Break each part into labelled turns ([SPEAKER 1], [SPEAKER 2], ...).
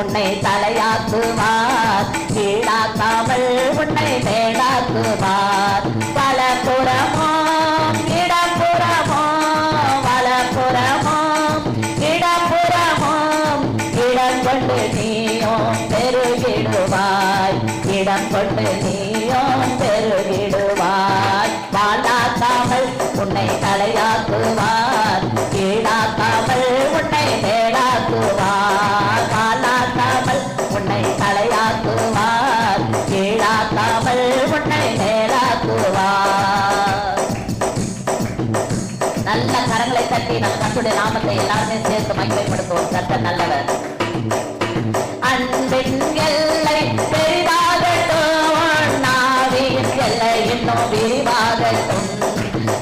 [SPEAKER 1] உன்னை தலையாக்குவார், கீழாக்காமல் உன்னை மேலாக்குவார். வலப்புறமோ இடப்புறமோ, வலப்புறமோ இடப்புறமோ, இடம் கொண்டு நீயும் பெருகிடுவாய், இடம் கொண்டு நீயும் பெருகிடுவாய். வாழாக்காமல் உன்னை தலையாக்குவார், கீழாக்காமல் உன்னை மேலாக்குவார். வாழாக்காமல் உன்னை தலையாக்குவார், கீழாக்காமல் உன்னை மேலாக்குவார். நல்ல கரங்களை தட்டி நம் கர்த்தருடைய நாமத்தை எல்லாருமே சேர்த்து மகிமைப்படுத்துவோம். கர்த்தர் நல்லவர். அன்பின் எல்லை பெரிதாகட்டும், நாவின் எல்லை இன்னும் விரிவாகட்டும்.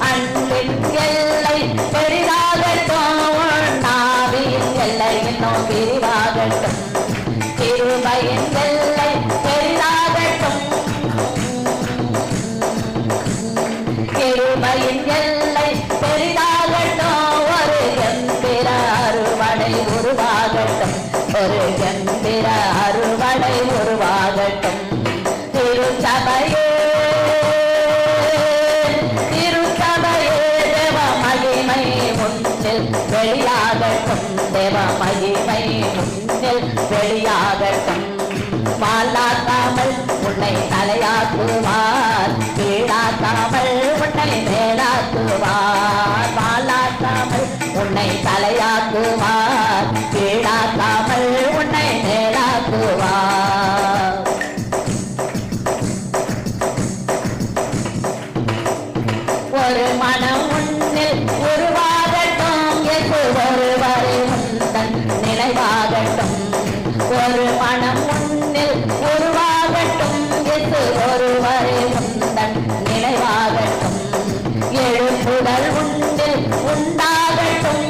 [SPEAKER 1] அன்பின் எல்லை பெரிதாகட்டும், நாவின் எல்லை இன்னும் விரிவாகட்டும். கிருபையின் எல்லை பெரிதாகட்டும், கிருபையின் எல்லை பெரிதாகட்டும். ஒரு கம்பீர அறுவடை உருவாகட்டும், ஒரு கம்பீர அறுவடை உருவாகட்டும். திருச்சபையே திருச்சபையே தேவ மகிமை முன்னில் வெளியாகட்டும், தேவ மகிமை முன்னில் வெளியாகட்டும். வாழாக்காமல் உன்னை தலையாக்குவார், கீழாக்காமல் உன்னை மேலாக்குவார். வாழாக்காமல் உன்னை தலையாக்குவார், கீழாக்காமல் உன்னை மேலாக்குவார். ஒரு மனம் உன்னில் உருவாகட்டும், எது ஒருவரை உந்தன் நினைவாகட்டும். ஒரு மனம் உன்னில் உருவாகட்டும், எது ஒருவரை உந்தன் நினைவாகட்டும். எழுப்புதல் உன்னில் உண்டாகட்டும்,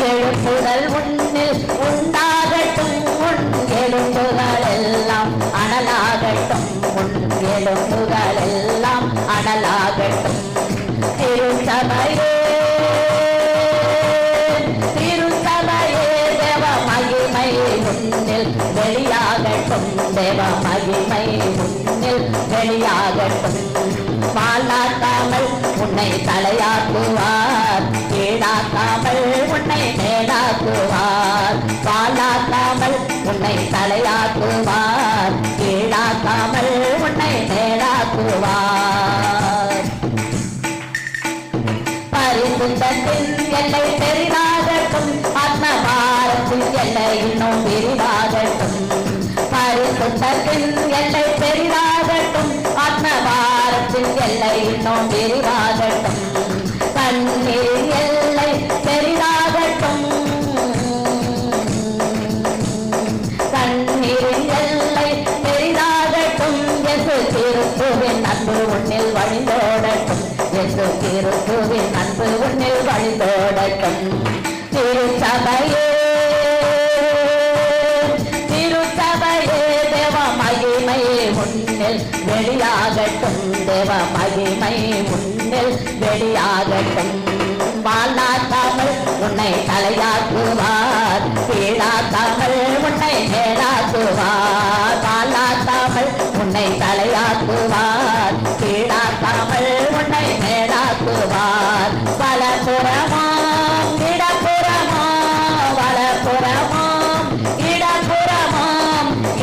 [SPEAKER 1] எழுப்புதல் உன்னில் உண்டாகட்டும். உன் எழுப்புகள் எல்லாம் அனலாகட்டும், உன் எழுப்புகள் எல்லாம் அனலாகட்டும். திருச்சபையே திருச்சபையே தேவ மகிமை முன்னில் வெளியாகட்டும், தேவ மகிமை முன்னில் வெளியாகட்டும். வாழாக்காமல் உன்னை தலையாக்குவார், கீழாக்காமல் உன்னை மேலாக்குவார். வாழாக்காமல் உன்னை தலையாக்குவார், கீழாக்காமல் உன்னை மேலாக்குவார். பரிசுத்தத்தின் எல்லை பெரிதாகட்டும், ஆத்மபாரத்தின் எல்லை இன்னும் விரிவாகட்டும். பரிசுத்தத்தின் எல்லை பெரிதாகட்டும், ஆத்மபாரத்தின் எல்லை இன்னும் விரிவாகட்டும். கண்ணீரின் எல்லை பெரிதாகட்டும், கண்ணீரின் எல்லை பெரிதாகட்டும். எசு கிறிஸ்துவின் அன்பு உன்னில் வழிந்தோடட்டும், எசு கிறிஸ்துவின் அன்பு உன்னில் வழிந்தோடட்டும். திருச்சபையே திருச்சபையே தேவ மகிமை முன்னில் வெளியாகட்டும், தேவ மகிமை முன்னில் வெளியாகட்டும். வாழாக்காமல் உன்னை தலையாக்குவார், கீழாக்காமல் உன்னை மேலாக்குவார். வாழாக்காமல் உன்னை தலையாக்குவார், கீழாக்காமல் உன்னை மேலாக்குவார். வலப்புறமோ இடப்புறமோ, வலப்புறமோ இடப்புறமோ,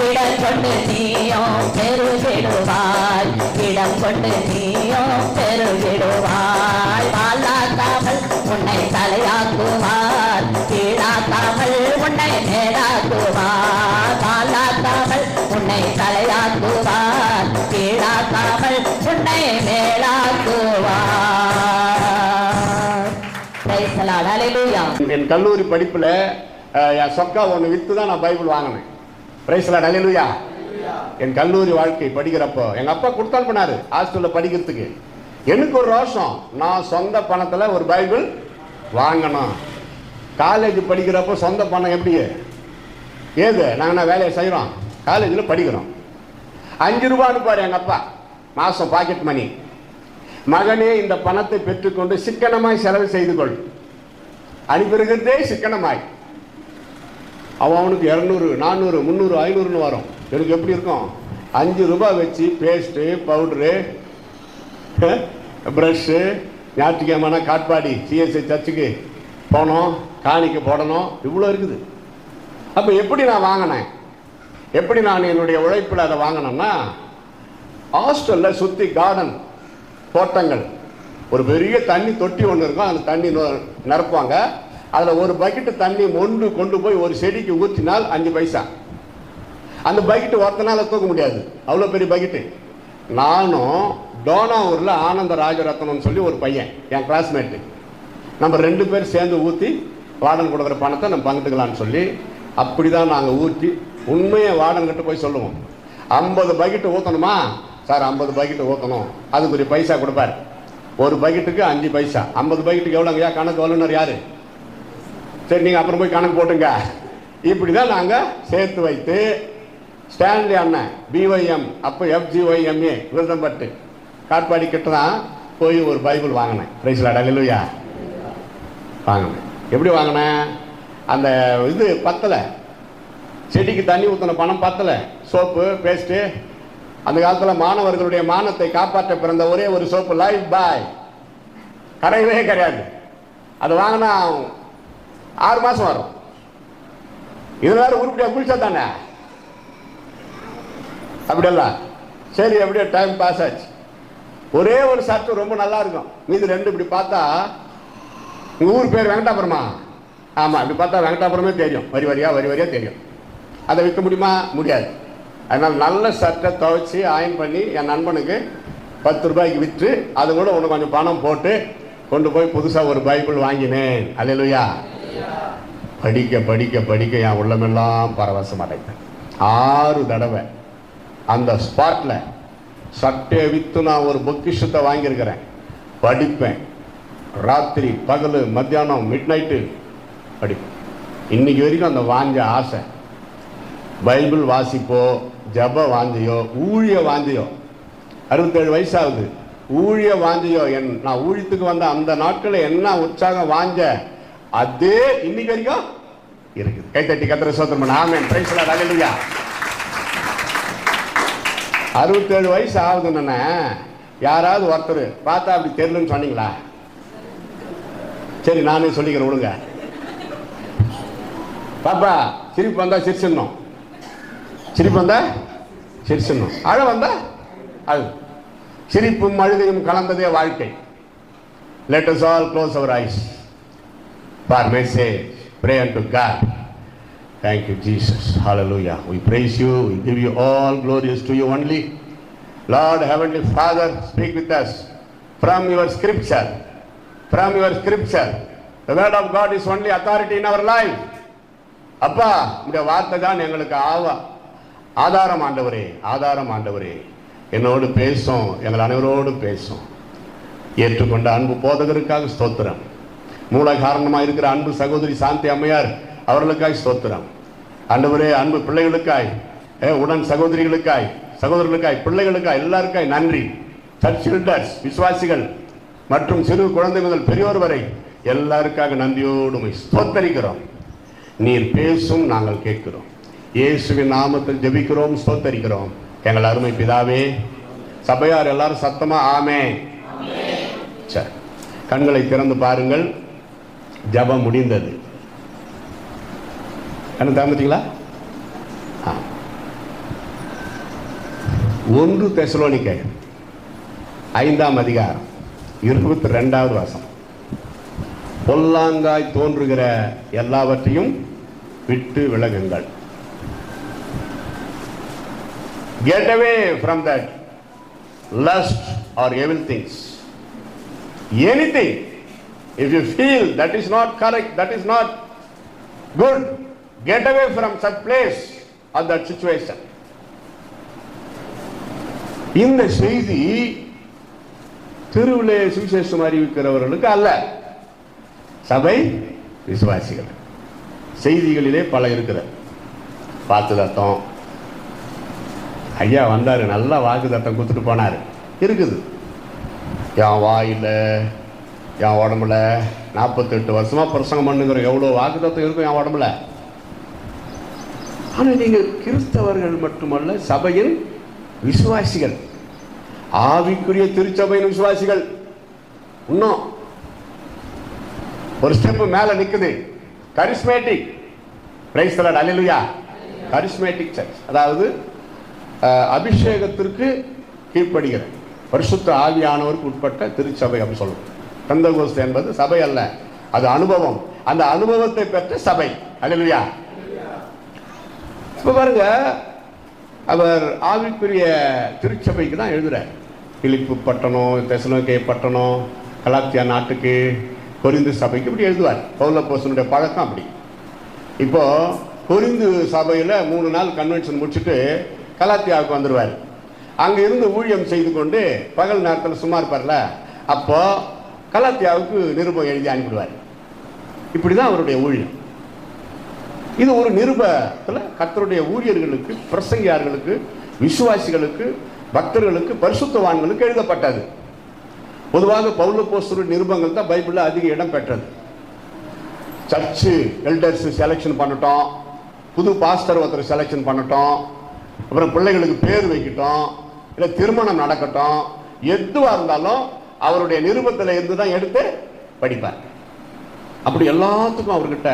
[SPEAKER 1] இடம் கொண்டு நீயும் பெருகிடுவாய், இடம் கொண்டு நீயும் பெருகிடுவாய். வாழாக்காமல் உன்னை தலையாக்குவார், கீழாக்காமல் உன்னை மேலாக்குவார். வாழாக்காமல் உன்னை தலையாக்குவார், கீழாக்காமல் உன்னை மேலாக்குவார். Price the lord. ஹல்லேலூயா.
[SPEAKER 2] என் கல்லூரி படிப்புல என் சொக்கா ஒன்று வித்து தான் நான் பைபிள் வாங்கினேன். Price the lord. ஹல்லேலூயா. என் கல்லூரி வாழ்க்கை படிக்கிறப்போ எங்க அப்பா கொடுத்தால் பண்ணாரு ஹாஸ்டல்ல படிக்கிறதுக்கு. எனக்கு ஒரு ரோஷம், நான் சொந்த பணத்துல ஒரு பைபிள் வாங்கணும். காலேஜ் படிக்கிறப்போ சொந்த பணம் எப்படி ஏது, நாங்கள் வேலையை செய்கிறோம், காலேஜில் படிக்கிறோம். 5 ரூபா அனுப்பாரு எங்கள் அப்பா மாதம் பாக்கெட் மணி. மகனே, இந்த பணத்தை பெற்றுக்கொண்டு சிக்கனமாய் செலவு செய்து கொள். அனுப்பியிருக்கிறதே சிக்கனமாய். அவனுக்கு 200 400 300 500ன்னு வரும். எனக்கு எப்படி இருக்கும்? 5 ரூபாய் வச்சு பேஸ்ட்டு, பவுட்ரு, ப்ரஷ்ஷு, ஞாயிற்றுக்கிழமைனா காட்பாடி சிஎஸ்ஐ சர்ச்சுக்கு போனோம், காணிக்க போடணும், இவ்வளோ இருக்குது. அப்போ எப்படி நான் வாங்கினேன்? எப்படி நான் என்னுடைய உழைப்பில் அதை வாங்கினேன்னா, ஹாஸ்டலில் சுற்றி கார்டன் தோட்டங்கள், ஒரு பெரிய தண்ணி தொட்டி ஒன்று இருக்கும். அதில் தண்ணி நிரப்புவாங்க. அதில் ஒரு பக்கெட்டு தண்ணி கொண்டு போய் ஒரு செடிக்கு ஊற்றினால் 5 பைசா. அந்த பக்கெட்டு ஒருத்தனால தூக்க முடியாது, அவ்வளோ பெரிய பக்கெட்டு. நானும் டோனாவூரில் ஆனந்த ராஜரத்னம்னு சொல்லி ஒரு பையன், என் கிளாஸ்மேட்டு, நம்ம 2 பேர் சேர்ந்து ஊற்றி வார்டன் கொடுக்குற பணத்தை நம்ம பங்கிட்டுக்கலான்னு சொல்லி அப்படி தான் நாங்கள் ஊற்றி உண்மையை வார்டன்கிட்ட போய் சொல்லுவோம். 50 பக்கெட்டு ஊற்றணுமா சார்? 50 பக்கெட்டு ஊற்றணும், அதுக்கு ஒரு பைசா கொடுப்பார். ஒரு பக்கெட்டுக்கு 5 பைசா. 50 பக்கெட்டுக்கு எவ்வளோங்கய்யா? கணக்கு வல்லுனர் யார்? சரி, நீங்கள் அப்புறம் போய் கணக்கு போட்டுங்க. இப்படி தான் நாங்கள் சேர்த்து வைத்து ஸ்டான்லி அண்ணன் பிஒய்எம், அப்போ FGYMA விருதம்பட்டு காட்பாடி கிட்ட தான் போய் ஒரு பைபிள் வாங்கினேன். பிரைஸ் லார்ட், அல்லேலூயா. வாங்கினேன். எப்படி வாங்கினேன்? அந்த இது பத்தலை, செடிக்கு தண்ணி ஊற்றின பணம் பத்தலை. சோப்பு, பேஸ்ட்டு, அந்த காலத்தில் மாணவர்களுடைய மானத்தை காப்பாற்ற பிறந்த ஒரே ஒரு சோப்பு லைஃப் பாய், கரையவே கிடையாது. அது வாங்கினா 6 மாதம் வரும். இது வேற உருப்படியாக குளிச்சா தானே, அப்படியெல்லாம். சரி, அப்படியே டைம் பாஸ் ஆச்சு. ஒரே ஒரு சர்ட்டு ரொம்ப நல்லா இருக்கும், மீது 2 இப்படி பார்த்தா, உங்கள் ஊர் பேர் வெங்கடாபுரமா? ஆமாம், இப்படி பார்த்தா வெங்கடாபுரமே தெரியும், வரி வரியாக தெரியும். அதை விற்க முடியுமா? முடியாது. அதனால் நல்ல சர்ட்டை துவைச்சி அயன் பண்ணி என் நண்பனுக்கு 10 ரூபாய்க்கு விற்று அது கூட ஒன்று கொஞ்சம் பணம் போட்டு கொண்டு போய் புதுசாக ஒரு பைபிள் வாங்கினேன். அல்லேலூயா. படிக்க படிக்க படிக்க என் உள்ளமெல்லாம் பரவசம் அடைத்தேன். 6 தடவை அந்த ஸ்பாட்டில் சட்டையை விற்று நான் ஒரு பொக்கிஷத்தை வாங்கியிருக்கிறேன். படிப்பேன், ராத்திரி பகல் மத்தியானம் மிட் நைட்டு படிப்பேன். இன்னைக்கு வரைக்கும் அந்த வாஞ்ச ஆசை, பைபிள் வாசிப்போ, ஜப வாந்தியோ, ஊழிய வாந்தியோ, 67 வயசாகுது, ஊழிய வாந்தியோ, நான் ஊழியத்துக்கு வந்த அந்த நாட்களில் என்ன உற்சாகம் வாஞ்ச அதே இன்னைக்கு வரைக்கும் இருக்குது. கைத்தட்டி கர்த்தரை ஸ்தோத்திரம் பண்ண. ஆமென். Price the Lord. அல்லேலூயா. 67 வயசு ஆகுதுன்னு யாராவது ஒருத்தர் பார்த்தா அப்படி தெரியலன்னு சொன்னீங்களா? சரி, நானே சொல்லிக்கிறேன், விடுங்க. பாப்பா சிரிப்பு வந்தா சிரிச்சிடணும், சிரிப்பு வந்தா சிரிச்சிடணும், அழ வந்தா அது. சிரிப்பும் அழுகையும் கலந்ததே வாழ்க்கை. Let us all close our eyes for message. Pray unto God. Thank you, Jesus. Hallelujah. We praise you. We give you all glories to you only. Lord, Heavenly Father, speak with us from your scripture. From your scripture. The word of God is only authority in our life. அப்பா, இந்த வார்த்தை தான் எங்களுக்கு ஆதாரம். ஆண்டவரே, ஆதாரம் ஆண்டவரே, என்னோடு பேசும், எங்கள் அனைவரோடு பேசும். ஏற்றுக்கொண்ட அன்பு போதகருக்காக ஸ்தோத்திரம். மூல காரணமாக இருக்கிற அன்பு சகோதரி சாந்தி அம்மையார் அவர்களுக்காய் ஸ்தோத்திரம். ஆண்டவரே, அன்பு பிள்ளைகளுக்காய், உடன் சகோதரிகளுக்காய், சகோதரர்களுக்காய், பிள்ளைகளுக்காய், எல்லாருக்காய் நன்றி. சர்ச் எல்டர்ஸ், விசுவாசிகள் மற்றும் சிறு குழந்தை முதல் பெரியோர் வரை எல்லாருக்காக நன்றியோடு ஸ்தோத்தரிக்கிறோம். நீர் பேசும், நாங்கள் கேட்கிறோம். இயேசுவின் நாமத்தில் ஜெபிக்கிறோம், ஸ்தோத்தரிக்கிறோம் எங்கள் அருமை பிதாவே. சபையார் எல்லாரும் சத்தமா ஆமென். சரி, கண்களை திறந்து பாருங்கள். ஜெபம் முடிந்தது. கண்ணு திறந்துட்டீங்களா? 1 தெசலோனிக்கேயர் 5ஆம் அதிகாரம் 22வது வசனம். பொல்லாங்காய் தோன்றுகிற எல்லாவற்றையும் விட்டு விலகுங்கள். Get away from that lust or evil things. Anything, if you feel that is not correct, that is not good, get away from such place or that situation. இந்த செய்தி தெருவிலே சுவிசேஷம் அறிவிக்கிறவர்களுக்கு அல்ல, சபை விசுவாசிகள். செய்திகளிலே பல இருக்கிறது. வாக்குத்தத்தம், ஐயா வந்தார், நல்லா வாக்குத்தத்தம் கொடுத்துட்டு போனார், இருக்குது. என் வாயில், என் உடம்புல 48 வருஷமாக பிரசங்கம் பண்ணுங்கிற எவ்வளோ வாக்குத்தத்தம் இருக்கும் என் உடம்புல. ஆனா நீங்க கிறிஸ்தவர்கள் மட்டுமல்ல, சபையின் விசுவாசிகள், ஆவிக்குரிய திருச்சபையின் விசுவாசிகள். இன்னும் ஒரு ஸ்டெப் மேல நிக்குது. Charismatic. Praise the Lord. Hallelujah. Charismatic church, அதாவது அபிஷேகத்திற்கு கீழ்ப்படுகிற பரிசுத்த ஆவியானவருக்கு உட்பட்ட திருச்சபை அப்படி சொல்லணும். பெந்தகோஸ்து என்பது சபை அல்ல, அது அனுபவம். அந்த அனுபவத்தை பெற்ற சபை. அல்லேலூயா. இப்ப பாருங்க, அவர் ஆவிக்குரிய திருச்சபைக்கு தான் எழுதுறார். பிலிப்பு பட்டணம், தெசலோனிக்கே பட்டணம், கலாத்தியா நாட்டுக்கு, கொரிந்து சபைக்கு இப்படி எழுதுவார். பவுலப்போஸ்தலனுடைய பழக்கம் அப்படி. இப்போ கொரிந்து சபையில் 3 நாள் கன்வென்ஷன் முடிச்சுட்டு கலாத்தியாவுக்கு வந்துடுவார். அங்கே இருந்து ஊழியம் செய்து கொண்டு பகல் நேரத்தில் சும்மா இருப்பார்ல, அப்போ கலாத்தியாவுக்கு நிருபம் எழுதி அனுப்பிடுவார். இப்படி தான் அவருடைய ஊழியம். இது ஒரு நிருபத்தில் கர்த்தருடைய ஊழியர்களுக்கு, பிரசங்கியார்களுக்கு, விசுவாசிகளுக்கு, பக்தர்களுக்கு, பரிசுத்தவான்களுக்கு எழுதப்பட்டது. பொதுவாக பவுலப்போஸ்தலர் நிருபங்கள் தான் பைபிளில் அதிக இடம் பெற்றது. சர்ச்சு எல்டர்ஸ் செலெக்ஷன் பண்ணட்டும், புது பாஸ்டர் ஒருத்தர் செலெக்ஷன் பண்ணட்டும், அப்புறம் பிள்ளைகளுக்கு பேர் வைக்கட்டும், இல்லை திருமணம் நடக்கட்டும், எதுவாக இருந்தாலும் அவருடைய நிருபத்தில் இருந்து தான் எடுத்து படிப்பார். அப்படி எல்லாத்துக்கும் அவர்கிட்ட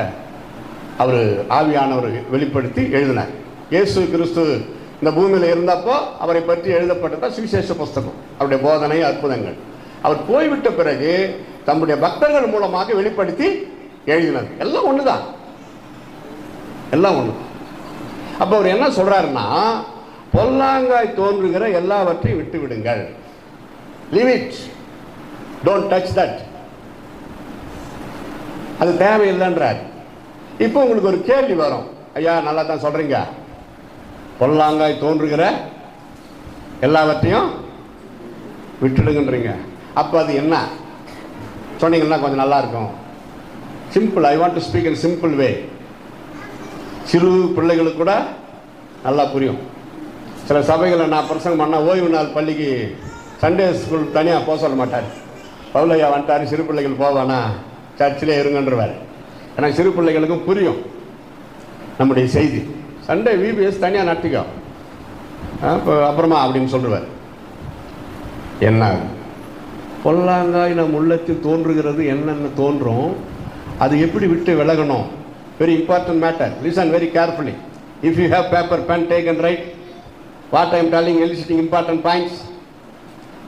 [SPEAKER 2] அவர் ஆவியானவர் வெளிப்படுத்தி எழுதினார். இயேசு கிறிஸ்து இந்த பூமியில் இருந்தப்போ அவரை பற்றி எழுதப்பட்டதான் சுவிசேஷ புஸ்தகம், அவருடைய போதனை, அற்புதங்கள். அவர் போய்விட்ட பிறகு தம்முடைய பக்தர்கள் மூலமாக வெளிப்படுத்தி எழுதினது. எல்லாம் ஒண்ணுதான், எல்லாம் ஒண்ணு. அப்ப அவர் என்ன சொல்றாருன்னா, பொல்லாங்காய் தோன்றுகிற எல்லாவற்றையும் விட்டு விடுங்கள். Leave it, don't touch that. அது தேவையில்லைன்றார். இப்போ உங்களுக்கு ஒரு கேள்வி வரும், ஐயா நல்லா தான் சொல்றீங்க, பொல்லாங்காய் தோன்றுகிற எல்லாவற்றையும் விட்டுடுங்கன்றீங்க. அப்போ அது என்ன சொன்னீங்கன்னா கொஞ்சம் நல்லா இருக்கும். Simple. I want to speak in simple வே. சிறு பிள்ளைகளுக்கு கூட நல்லா புரியும். சில சபைகளை நான் பிரசங்கம் பண்ணால் ஓய்வு நாள் பள்ளிக்கு சண்டே ஸ்கூல் தனியாக போக சொல்ல மாட்டார். பவுலையா வந்துட்டார், சிறு பிள்ளைகள் போவானா, சர்ச்சிலே இருங்கன்றவார். எனக்கு சிறு பிள்ளைகளுக்கும் புரியும் நம்முடைய செய்தி. சண்டே விபிஎஸ் தனியாக நடத்திக்கோ, அப்புறமா அப்படின்னு சொல்லுவார். என்ன பொல்லாங்காய் நம் உள்ளத்தில் தோன்றுகிறது, என்னென்ன தோன்றும், அது எப்படி விட்டு விலகணும். Very important matter. Listen very carefully. If you have paper pen, take and write what I am telling, eliciting important points.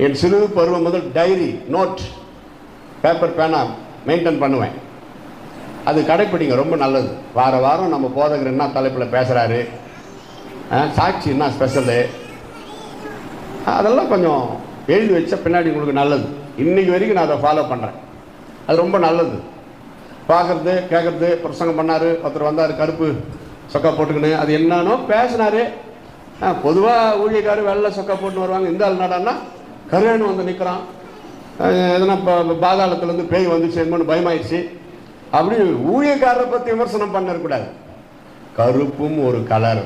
[SPEAKER 2] என் சிறு பருவம் முதல் டைரி, நோட், பேப்பர் பேனா மெயின்டைன் பண்ணுவேன். அது கடைப்பிடிங்க, ரொம்ப நல்லது. வார வாரம் நம்ம போதகர் என்ன தலைப்பில் பேசுகிறாரு, சாட்சி என்ன ஸ்பெஷலு, அதெல்லாம் கொஞ்சம் எழுதி வச்சா பின்னாடி உங்களுக்கு நல்லது. இன்றைக்கி வரைக்கும் நான் அதை ஃபாலோ பண்ணுறேன். அது ரொம்ப நல்லது. பார்க்குறது, கேட்குறது. பிரசங்கம் பண்ணார், ஒருத்தர் வந்தார் கருப்பு சொக்கா போட்டுக்கின்னு, அது என்னன்னோ பேசினார். பொதுவாக ஊழியக்காரர் வெள்ளை சொக்கா போட்டுன்னு வருவாங்க. இந்த ஆள் நடான்னா கருவேன்னு வந்து நிற்கிறான். எதனா இப்போ பாதாளத்துலேருந்து பேய் வந்துச்சு என்னன்னு பயமாயிடுச்சு. அப்படி ஊழியக்காரரை பற்றி விமர்சனம் பண்ணக்கூடாது. கருப்பும் ஒரு கலர்.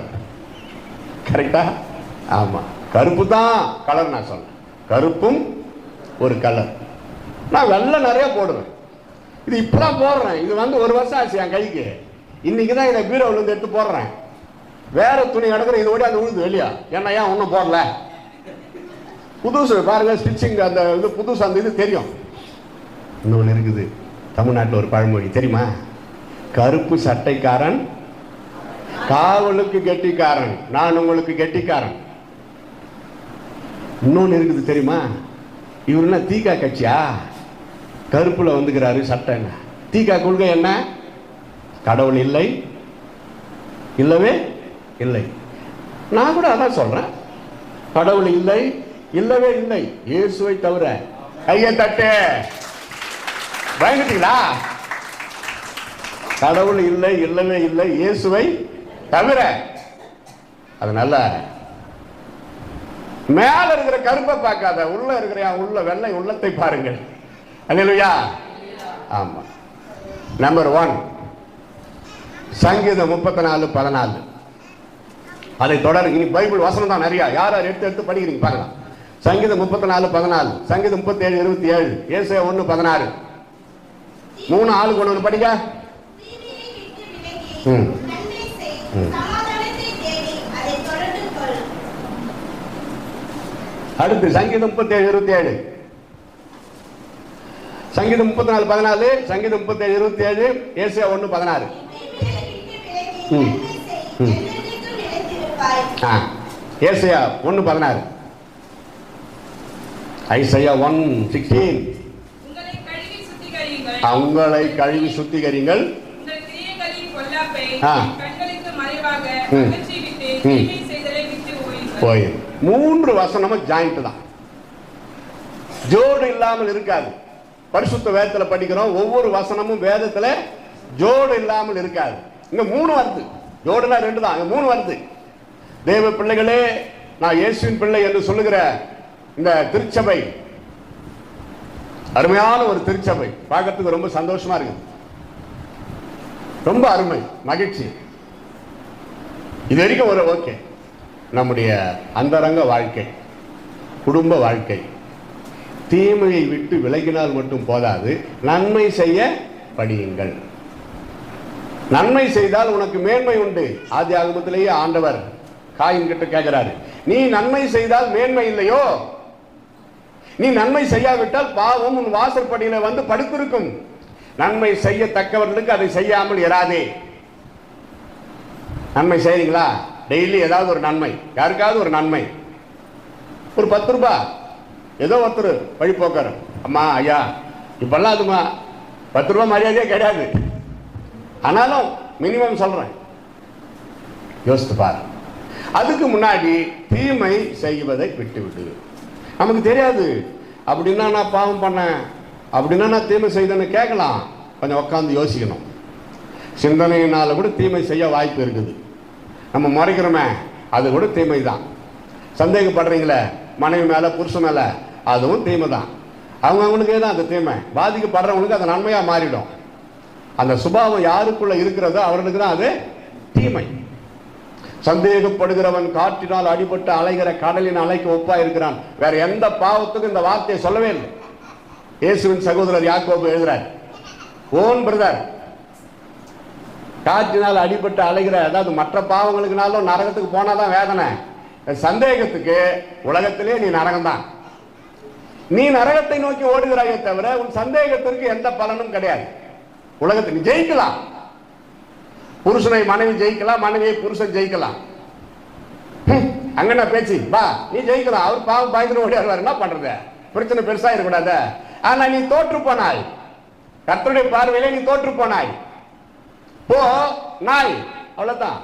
[SPEAKER 2] கரெக்டா? ஆமாம், கருப்பு தான் கலர். நான் சொல்றேன், கருப்பும் ஒரு கலர். நான் வெள்ளை நிறைய போடுவேன். இது இப்பதான் போடுறேன். இது வந்து 1 வருஷம் ஆச்சு என் கைக்கு. இன்னைக்கு தான் இதை பீரோவிலேருந்து எடுத்து போடுறேன். வேற துணி கிடக்குற இது ஓடி அது உழுது வெளியா. ஏன்னா ஏன் ஒன்றும் போடல, புதுசு பாருங்க, ஸ்டிச்சிங் அந்த இது புதுசு, அந்த இது தெரியும். இன்னொன்று இருக்குது, தமிழ்நாட்டில் ஒரு பழமொழி தெரியுமா? கருப்பு சட்டைக்காரன் காவலுக்கு கெட்டிக்காரன், நான் உங்களுக்கு கெட்டிக்காரன். இன்னொன்று இருக்குது தெரியுமா? இவர் என்ன தீகா கட்சியா? கருப்புல வந்துக்கிறாரு சட்டை. என்ன தீகா கொள்கை? என்ன கடவுள் இல்லை, இல்லவே இல்லை. நான் கூட அதான் சொல்றேன், கடவுள் இல்லை, இல்லவே இல்லை, இயேசுவை தவிர. கையை தட்டு. பயந்துட்டீங்களா? கடவுள் இல்லை, இல்லவே இல்லை, இயேசுவை தவிர. அதனால மேல இருக்கிற கருப்பை பார்க்காத, உள்ள இருக்கிற உள்ள வெள்ளை உள்ளத்தை பாருங்கள். அல்லேலூயா. ஆமா. நம்பர் 1 சங்கீதம் 34:14. அதை தொடர். இனி பைபிள் வசனம் தான் நிறைய. யார் யார் எடுத்து எடுத்து படிக்கிறீங்க பார்க்கலாம். சங்கீதம் 34:14, சங்கீதம் 37:27, ஏசாயா 1:16. 3 ஆளுக்கு 1 படிக்க. அடுத்து சங்கீதம் 37:27, சங்கீதம் 34:14, சங்கீதம் 37:27, ஏசாயா 1:16. ஏசாயா 1:16, ஐசையா 1:16, உங்களை கழுவி சுத்திகரிங்கள், போய் 3 வசனமும் ஜாயிண்ட் தான், ஜோடு இல்லாமல் இருக்காது. பரிசுத்த வேதத்துல படிக்கிறோம், ஒவ்வொரு வசனமும் வேதத்துல ஜோடு இல்லாமல் இருக்காது. இங்க 3 வருது, ஜோடுனா 2 தான், இங்க 3 வருது. தேவ பிள்ளைகளே, நான் இயேசுவின் பிள்ளை என்று சொல்லுகிற இந்த திருச்சபை அருமையான ஒரு திருச்சபை, பார்க்கறதுக்கு ரொம்ப சந்தோஷமா இருக்கு, ரொம்ப அருமை, மகிழ்ச்சி. இது வரைக்கும் ஒரு ஓகே. நம்முடைய அந்தரங்க வாழ்க்கை, குடும்ப வாழ்க்கை, தீமையை விட்டு விலகினால் மட்டும் போதாது, நன்மை செய்ய படியுங்கள். நன்மை செய்தால் உனக்கு மேன்மை உண்டு. ஆதி ஆகமத்திலேயே ஆண்டவர் காயின் கிட்ட கேட்கிறாரு, நீ நன்மை செய்தால் மேன்மை இல்லையோ? நீ நன்மை செய்யாவிட்டால் பாவம் உன் வாசற்படியில வந்து படுத்திருக்கும். நன்மை செய்யத்தக்கவர்களுக்கு அதை செய்யாமல் இராதே. நன்மை செய்றீங்களா? டெய்லி ஏதாவது ஒரு நன்மை, யாருக்காவது ஒரு நன்மை, ஒரு 10 ரூபாய், ஏதோ ஒருத்தர் வழிபோக்காரு, அம்மா ஐயா இப்பெல்லாம் அதுமா 10 ரூபாய் மரியாதையே கிடையாது. ஆனாலும் மினிமம் சொல்றேன், யோசித்து பாரு. அதுக்கு முன்னாடி தீமை செய்வதை விட்டுவிடு. நமக்கு தெரியாது, அப்படின்னா நான் பாவம் பண்ணேன், அப்படின்னா நான் தீமை செய்தேன்னு கேட்கலாம். கொஞ்சம் உட்காந்து யோசிக்கணும். சிந்தனையினால கூட தீமை செய்ய வாய்ப்பு இருக்குது. நம்ம முறைக்கிறோமே, அது கூட தீமை தான். சந்தேகப்படுறீங்களே மனைவி மேல, புருஷன் மேல, அதுவும் தீமை தான். அவங்களுக்கே தான் அந்த தீமை. பாதிக்கப்படுறவங்களுக்கு அது நன்மையா மாறிடும். அந்த சுபாவம் யாருக்குள்ள இருக்கிறதோ அவர்களுக்கு தான் அது தீமை. சந்தேகப்படுகிறவன் காற்றினால் அடிபட்டு அலைகிற கடலின் அலைக்கு ஒப்பா இருக்கிறான். வேற எந்த பாவத்துக்கும் இந்த வார்த்தையை சொல்லவே இல்லை. இயேசுவின் சகோதரர் யாக்கோபு எழுதுறார், ஓன் பிரதர், காற்றினால் அடிபட்டு அலைகிற, அதாவது மற்ற பாவங்களுக்குனாலும் நரகத்துக்கு போனாதான் வேதனை, சந்தேகத்துக்கு உலகத்திலே நீ நரகம்தான். நீ நரகத்தை நோக்கி ஓடுகிறாயே தவிர உன் சந்தேகத்திற்கு எந்த பலனும் கிடையாது. உலகத்தை நீ ஜெயிக்கலாம், புருஷனை மனைவி ஜெயிக்கலாம், மனைவியை புருஷன் ஜெயிக்கலாம். அங்கன பேச்சு வா, நீ ஜெயிக்கலாம். அவர் பாவம் பயந்து ஓடியாருவார், என்ன பண்றது? பிரச்சனை பெருசா இருக்கக்கூடாது. ஆனா நீ தோற்று போனாய், கர்த்தருடைய பார்வையிலே நீ தோற்று போனாய். போ நாய், அவ்வளவுதான்.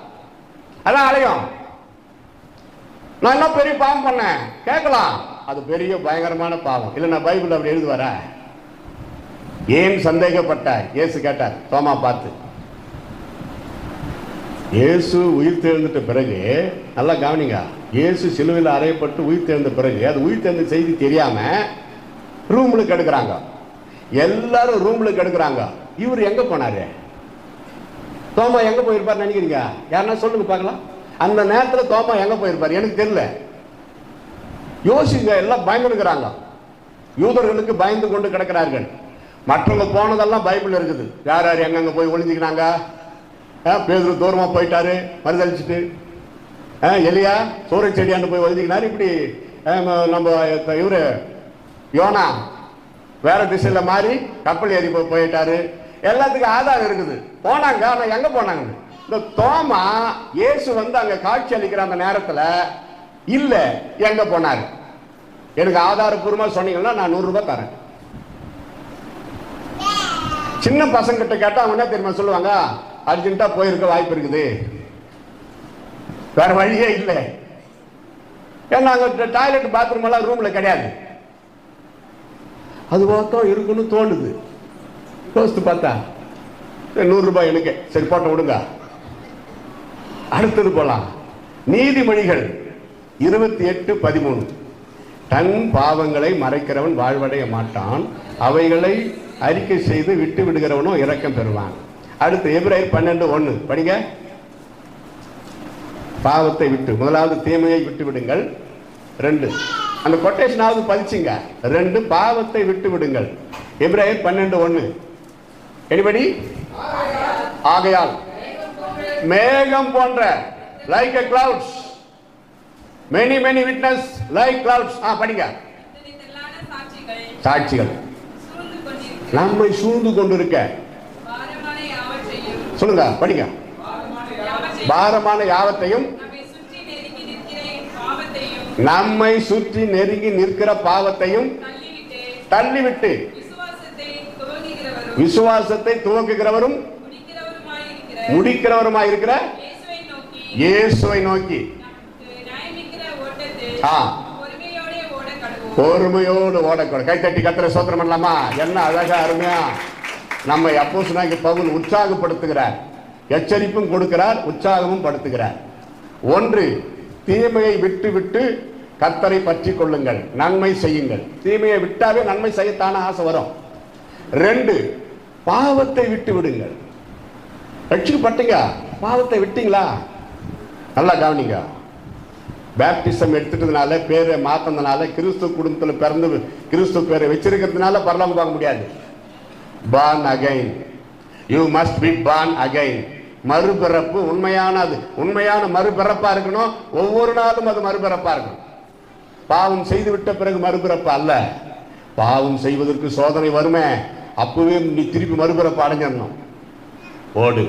[SPEAKER 2] அதான் அலையும். நான் என்ன பெரிய பாவம் பண்ணேன் கேட்கலாம், அது பெரிய பயங்கரமான பாவம். இல்ல நான் பைபிள் அப்படி எழுதுவார. ஏன் சந்தேகப்பட்டாய்? இயேசு கேட்டார் தோமா பார்த்து. இயேசு உயிர் தெழுந்துட்ட பிறகு, நல்லா கவனிங்க, இயேசு சிலுவையில் அறையப்பட்டு உயிர் தெழுந்த பிறகு, அது உயிர் தெழுந்த செய்தி தெரியாம ரூம்ல கெடுக்கிறாங்க. எல்லாரும் ரூம்ல கெடுக்கிறாங்க. இவர் எங்க போனாரு? தோமா எங்க போயிருப்பார் நினைக்கிறீங்க? யாருன்னா சொல்லுங்க பார்க்கலாம். அந்த நேரத்தில் தோமா எங்க போயிருப்பார்? எனக்கு தெரியல. யோசிங்க. எல்லாம் பயந்துருக்கிறாங்க. யூதர்களுக்கு பயந்து கொண்டு கிடக்கிறார்கள். மற்றவங்க போனதெல்லாம் பைபிள் இருக்குது. யார் யார் எங்கெங்க போய் ஒளிஞ்சுக்கினாங்க. பேதுரு தூரமா போயிட்டாரு மறுதளிச்சுட்டு. எலியா சோரை செடியாண்டு போய் ஒளிஞ்சுக்கினாரு. இப்படி நம்ம இவரு யோனா வேற திசையில மாறி கப்பல் ஏறி போயிட்டாரு. எல்லாத்துக்கும் ஆதாரம் இருக்குது. போனாங்க. ஆனா எங்க போனாங்க? இந்த தோமா இயேசு வந்து அங்க காட்சி அளிக்கிற அந்த நேரத்துல இல்ல. எங்க போனாரு? எனக்கு ஆதாரப்பூர்வமா சொன்னீங்கன்னா நான் 100 ரூபாய் தரேன். சின்ன பசங்க கிட்ட கேட்டா அவங்க என்ன தெரியுமா சொல்லுவாங்க? அர்ஜென்ட்டா போயிருக்க வாய்ப்பு இருக்குது, வேற வழியே இல்லை. ஏன்னா அங்க டாய்லெட் பாத்ரூம் எல்லாம் ரூம்ல கிடையாது. அது மொத்தம் இருக்குன்னு தோணுது. யோசித்து பார்த்தா 100 ரூபாய் எனக்கு, சரி போட்ட விடுங்க. அடுத்தது போலாம். நீதிமொழிகள் 28:13. தன் பாவங்களை மறைக்கிறவன் வாழ்வடைய மாட்டான், அவைகளை அறிக்கை செய்து விட்டு விடுகிறவனோ இரக்கம் பெறுவான். அடுத்து எபிரேயர் 12:1 படிங்க. பாவத்தை விட்டு, முதலாவது தீமையை விட்டு விடுங்கள். 2 அந்த கொட்டேஷனாவது பதிச்சுங்க. 2 பாவத்தை விட்டு விடுங்கள். எபிரேயர் 12:1. எனிபடி? ஆகையால் மேகம் போன்ற, like a clouds, many many witness like clouds. படிங்க. சாட்சிகள் நம்மை சூழ்ந்து கொண்டிருக்க. சொல்லுங்க, படிங்க. பாரமான யாவத்தையும், நம்மை சுற்றி நெருங்கி நிற்கிற பாவத்தையும் தள்ளிவிட்டு விசுவாசத்தை துவக்குகிறவரும் முடிக்கிறவருமாய் இருக்கிற இயேசுவை நோக்கி பொறுமையோடு ஓடக்கூடாது. கைத்தட்டி கர்த்தரை ஸ்தோத்திரம் பண்ணலாமா? என்ன அழகா அருமையா நம்மை அப்போஸ்தலனாகிய பவுல் உற்சாகப்படுத்துகிறார், எச்சரிப்பும் கொடுக்கிறார், உற்சாகமும் படுத்துகிறார். ஒன்று, தீமையை விட்டு விட்டு கர்த்தரை பற்றி கொள்ளுங்கள், நன்மை செய்யுங்கள். தீமையை விட்டாவே நன்மை செய்யத்தான ஆசை வரும். ரெண்டு, பாவத்தை விட்டு விடுங்கள். ரட்சிக்கப்பட்டீங்க, பாவத்தை விட்டீங்களா? நல்லா கவனிங்க. பேப்டிசம் எடுத்துட்டதுனால, பேரை மாத்ததுனால, கிறிஸ்து குடும்பத்தில் பிறந்து கிறிஸ்து பேரை வச்சிருக்கிறதுனால பரலோகம் போக முடியாது. born again, you must be born again. மறுபிறப்பு உண்மையானது, உண்மையான மறுபிறப்பா இருக்கணும். ஒவ்வொரு நாளும் அது மறுபிறப்பா இருக்கணும். பாவம் செய்து விட்ட பிறகு மறுபிறப்பு அல்ல. பாவம் செய்வதற்கு சோதனை வருமே, அப்பவே நீ திருப்பி மறுபிறப்பு அடைஞ்சிடணும். ஓடு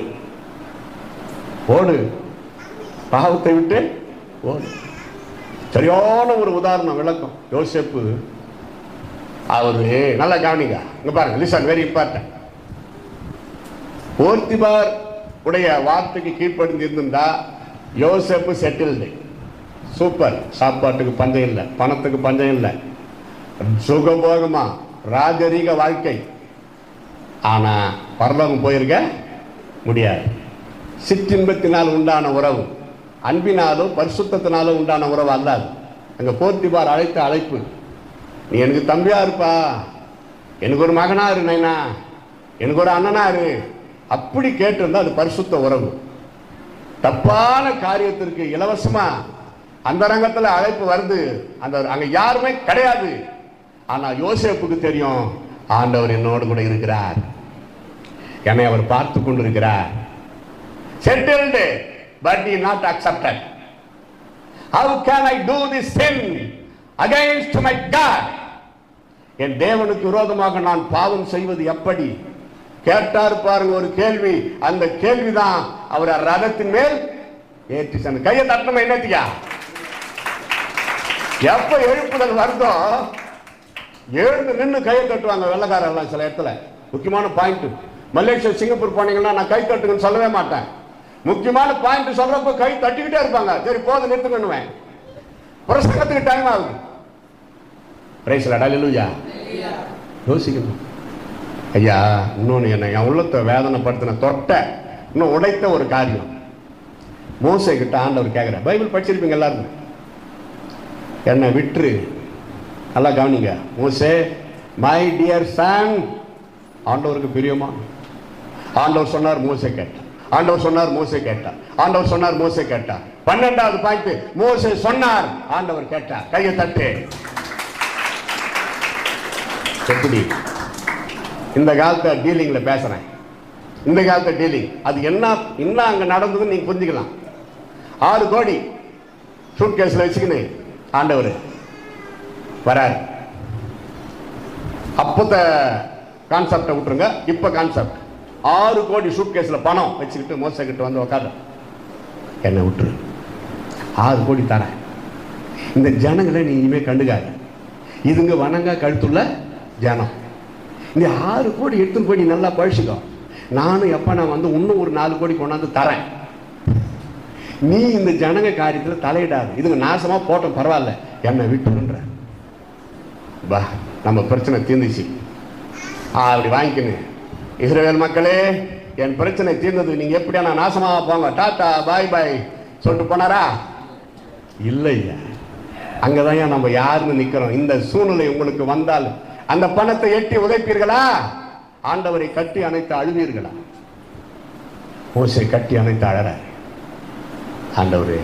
[SPEAKER 2] ஓடு, பாவத்தை விட்டு ஓடு. சரியான ஒரு உதாரணம், விளக்கம். யோசேப்பு அவரு, நல்லா கவனிங்க, இங்க பாருங்க, லிசன், வெரி இம்பார்ட்டன்ட். போர்த்திபார் உடைய வார்த்தைக்கு கீழ்ப்படிந்து இருந்திருந்தா யோசேப்பு செட்டில்டு, சூப்பர். சாப்பாட்டுக்கு பஞ்சம் இல்லை, பணத்துக்கு பஞ்சம் இல்லை, சுகபோகமா ராஜரீக வாழ்க்கை. ஆனா பரலோகம் போயிருக்க முடியாது. சிற்றின்பத்தினால் உண்டான உறவு, அன்பினாலும் பரிசுத்தத்தினாலும் உண்டான உறவு அல்லாது. அங்க போர்த்திபார் அழைத்த அழைப்பு, நீ எனக்கு தம்பியா இருப்பா, எனக்கு ஒரு மகனா இரு நைனா, எனக்கு ஒரு அண்ணனா இரு, அப்படி கேட்டிருந்தா அது பரிசுத்த உறவு. தப்பான காரியத்திற்கு இலவசமா அந்த ரங்கத்துல அழைப்பு வருது, அந்த அங்க யாருமே கிடையாது. ஆனா யோசேப்புக்கு தெரியும், ஆண்டவர் என்னோடு கூட இருக்கிறார், என்னை அவர் பார்த்து கொண்டிருக்கிறார். settled but he not accepted. How can I do this sin against my God? என் தேவனுக்கு விரோதமாக நான் பாவம் செய்வது எப்படி? கேட்டார் பாருங்க ஒரு கேள்வி. அந்த கேள்விதான் அவர் ரதத்தின் மேல் ஏற்றி சென்ற. கையை தட்டணும் என்னத்தியா? எப்ப எழுப்புதல் வருதோ எழுந்து நின்று கையை தட்டுவாங்க வெள்ளக்காரெல்லாம். சில இடத்துல முக்கியமான பாயிண்ட், மலேசியா சிங்கப்பூர் போனீங்கன்னா நான் கை தட்டுங்கன்னு சொல்லவே மாட்டேன். முக்கியமான பாயிண்ட் சொல்றப்ப கை தட்டிக்கிட்டே இருப்பாங்க. சரி போது நிறுத்துக்கணுவேன், பிரசங்கத்துக்கு டைம் ஆகுது. பிரைஸ் லார்ட், ஹல்லேலூயா. யோசிக்கணும் ஐயா. இன்னொன்னு என்ன என் உள்ளத்தை வேதனைப்படுத்தின தொட்ட இன்னும் உடைத்த ஒரு காரியம். மோசே கிட்ட ஆண்டவர் கேட்கிற, பைபிள் படிச்சிருப்பீங்க எல்லாரும், என்னை விட்டுரு. நல்லா கவனிங்க. மோசே, மை டியர் சன், ஆண்டவருக்கு பிரியமா? ஆண்டவர் சொன்னார், மோசே கேட்டார். ஆண்டவர் சொன்னார், மோசே கேட்டார். ஆண்டவர் சொன்னார், மோசே கேட்டார். 12வது பாயிண்ட், மோசே சொன்னார், ஆண்டவர் கேட்டார். கையை தட்டு. எப்படி இந்த காலத்தை டீலிங்ல பேசுறேன், இந்த காலத்தை டீலிங் அது என்ன அங்க நடந்ததுன்னு நீங்க புரிஞ்சுக்கலாம். 6 கோடி சூட் கேஸ்ல வச்சுக்கின்னு ஆண்டவர் வராரு. அப்பத்த கான்செப்டை விட்டுருங்க, இப்ப கான்செப்ட். 6 கோடி சூட் கேஸ்ல பணம் வச்சுக்கிட்டு மோசே கிட்ட வந்து உட்கார, என்னை விட்டுரு, 6 கோடி தரேன், இந்த ஜனங்களை நீ இனிமே கண்டுக்காத, இதுங்க வணங்கா கழுத்துள்ள ஜனம், இந்த 6 கோடி எடுத்துன்னு போய் நீ நல்லா பழிச்சுக்கோ, நானும் எப்ப நான் வந்து இன்னும் ஒரு 4 கோடி கொண்டாந்து தரேன், நீ இந்த ஜனங்க காரியத்தில் தலையிடாது, இதுங்க நாசமா போட்டோம் பரவாயில்ல, என்னை விட்டுன்ற. பா, நம்ம பிரச்சனை தீர்ந்துச்சு. அப்படி வாங்கிக்கணும். இஸ்ரவேல் மக்களே, என் பிரச்சனை தீர்ந்தது, நீங்க எப்படியா நான் நாசமாக போங்க, டாட்டா பாய் பாய் சொல்லிட்டு போனாரா? இல்லையா. அங்கதான் நம்ம யாருன்னு நிக்கிறோம். இந்த சூழ்நிலை உங்களுக்கு வந்தால் அந்த பணத்தை எட்டி உதைப்பீர்களா? ஆண்டவரை கட்டி அணைத்து அழுவீர்களா? மோசே கட்டி அணைத்து அழற. ஆண்டவரே,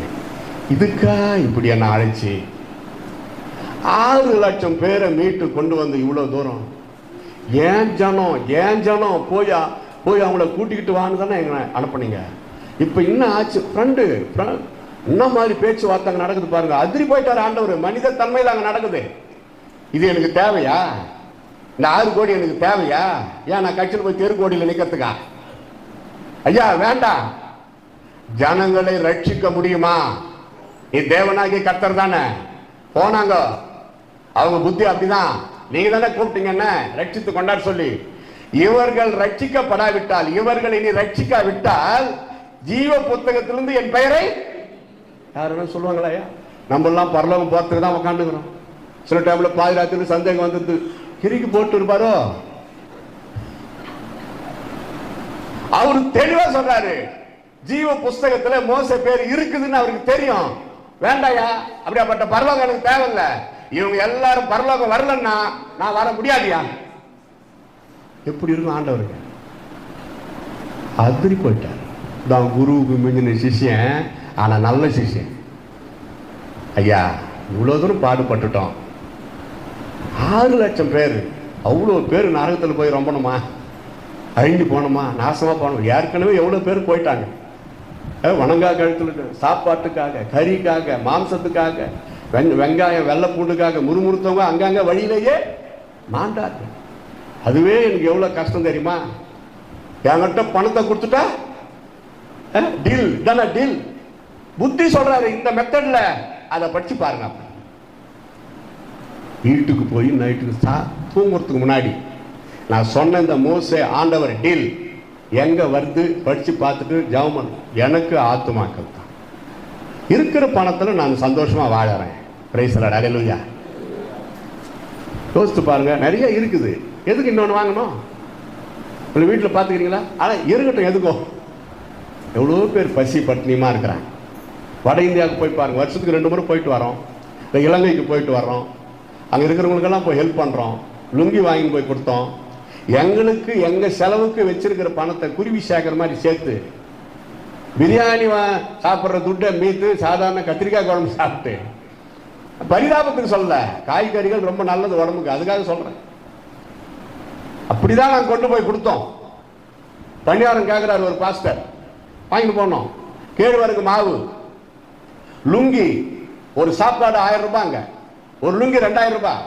[SPEAKER 2] இதுக்கா இப்படி என்ன அழைச்சி 6 லட்சம் பேரை மீட்டு கொண்டு வந்து இவ்வளவு தூரம், ஏன் ஜனம் போய் அவங்கள கூட்டிக்கிட்டு வான்னு தானே எங்களை அனுப்புனீங்க. இப்ப என்ன ஆச்சு? ஃப்ரெண்டு என்ன மாதிரி பேச்சுவார்த்தை அங்க நடக்குது பாருங்க. அதிரி போயிட்டார் ஆண்டவர். மனித தன்மையில் அங்க நடக்குது. இது எனக்கு தேவையா? இந்த 6 கோடி எனக்கு தேவையா? ஏன் நான் கட்சியில் போய் தெருக்கோடியில் நிக்கிறதுக்கா? ஐயா வேண்டாம். ஜனங்களை ரட்சிக்க முடியுமா? நீ தேவனாகி கர்த்தர் தானே. போனாங்க, அவங்க புத்தி அப்படிதான். நீங்க தானே கூப்பிட்டீங்க என்ன ரட்சித்து கொண்டாட சொல்லி. இவர்கள் ரட்சிக்கப்படாவிட்டால், இவர்கள் இனி ரட்சிக்காவிட்டால் ஜீவ புத்தகத்திலிருந்து என் பெயரை யாரும் சொல்லுவாங்களா? நம்ம எல்லாம் பரலோகம் போறதுக்கு தான் உட்காந்துக்கிறோம். சில டைம்ல பாதுகாத்து சந்தேகம் வந்து கிறுக்கி போட்டு இருப்பாரோ. அவரு தெளிவா சொல்றாரு, ஜீவ புஸ்தகத்துல மோசே பேர் இருக்குதுன்னு அவருக்கு தெரியும். வேண்டாயா, அப்படியாப்பட்ட பரலோகம் எனக்கு தேவையில்லை. இவங்க எல்லாரும் பரலோகம் வரலன்னா நான் வர முடியாதியா? எப்படி இருக்கும் ஆண்டவருக்கு? அதிரி போயிட்டார். தான் குருவுக்கு மிஞ்சின சிஷ்யன், ஆனா நல்ல சிஷ்யன். ஐயா இவ்வளவு தூரம் பாடுபட்டுட்டோம். 6 லட்சம் பேர், அவ்வளவு பேர் நரகத்தில் போய் ரொம்பணுமா? அழிஞ்சு போனோமா? நாசமா போனோம்? ஏற்கனவே எவ்வளவு பேர் போயிட்டாங்க. வணங்கா கழுத்துல சாப்பாட்டுக்காக, கறிக்காக, மாம்சத்துக்காக, வெங்காயம் வெள்ளை பூண்டுக்காக முறுமுறுத்தவங்க அங்கங்க வழியிலேயே மாண்டாங்க. அதுவே எனக்கு எவ்வளவு கஷ்டம் தெரியுமா? என்கிட்ட பணத்தை கொடுத்துட்டா டீல் தானே, டீல். புத்தி சொல்றாரு இந்த மெத்தட்ல. அதை படிச்சு பாருங்க. வீட்டுக்கு போய் நைட்டுக்கு தூங்குறதுக்கு முன்னாடி நான் சொன்ன இந்த மோசே ஆண்டவர் டீல் எங்க வருது படிச்சு பார்த்துட்டு ஜெபம் பண்ணு. எனக்கு ஆத்துமாக்கள் தான் இருக்கிற பணத்துல நான் சந்தோஷமா வாழறேன். Price the lord. ஹல்லேலூயா. யோசித்து பாருங்க, நிறைய இருக்குது. எதுக்கு இன்னொன்று வாங்கணும்? உங்க வீட்டில் பார்த்துக்கிறீங்களா? ஆனால் இருக்கட்டும், எதுக்கும். எவ்வளோ பேர் பசி பட்டினியமா இருக்கிறாங்க. வட இந்தியாவுக்கு போய் பாருங்க, வருஷத்துக்கு 2 முறை போயிட்டு வரோம். இல்லை இலங்கைக்கு போயிட்டு வர்றோம். அங்கே இருக்கிறவங்களுக்கெல்லாம் போய் ஹெல்ப் பண்ணுறோம். லுங்கி வாங்கி போய் கொடுத்தோம். எங்களுக்கு எங்கள் செலவுக்கு வச்சிருக்கிற பணத்தை குருவி சேர்க்கிற மாதிரி சேர்த்து பிரியாணி சாப்பிட்ற துட்டை மீத்து சாதாரண கத்திரிக்காய் குழம்பு சாப்பிட்டு, பரிதாபத்துக்கு சொல்ல, காய்கறிகள் ரொம்ப நல்லது உடம்புக்கு, அதுக்காக சொல்கிறேன். அப்படிதான் நாங்கள் கொண்டு போய் கொடுத்தோம். பணியாரம் கேட்குறாரு ஒரு பாஸ்டர், வாங்கிட்டு போனோம். கேழ்வரகு மாவு, லுங்கி, ஒரு சாப்பாடு 1000 ரூபாங்க. ஒரு லுங்கி 2000 ரூபாய்.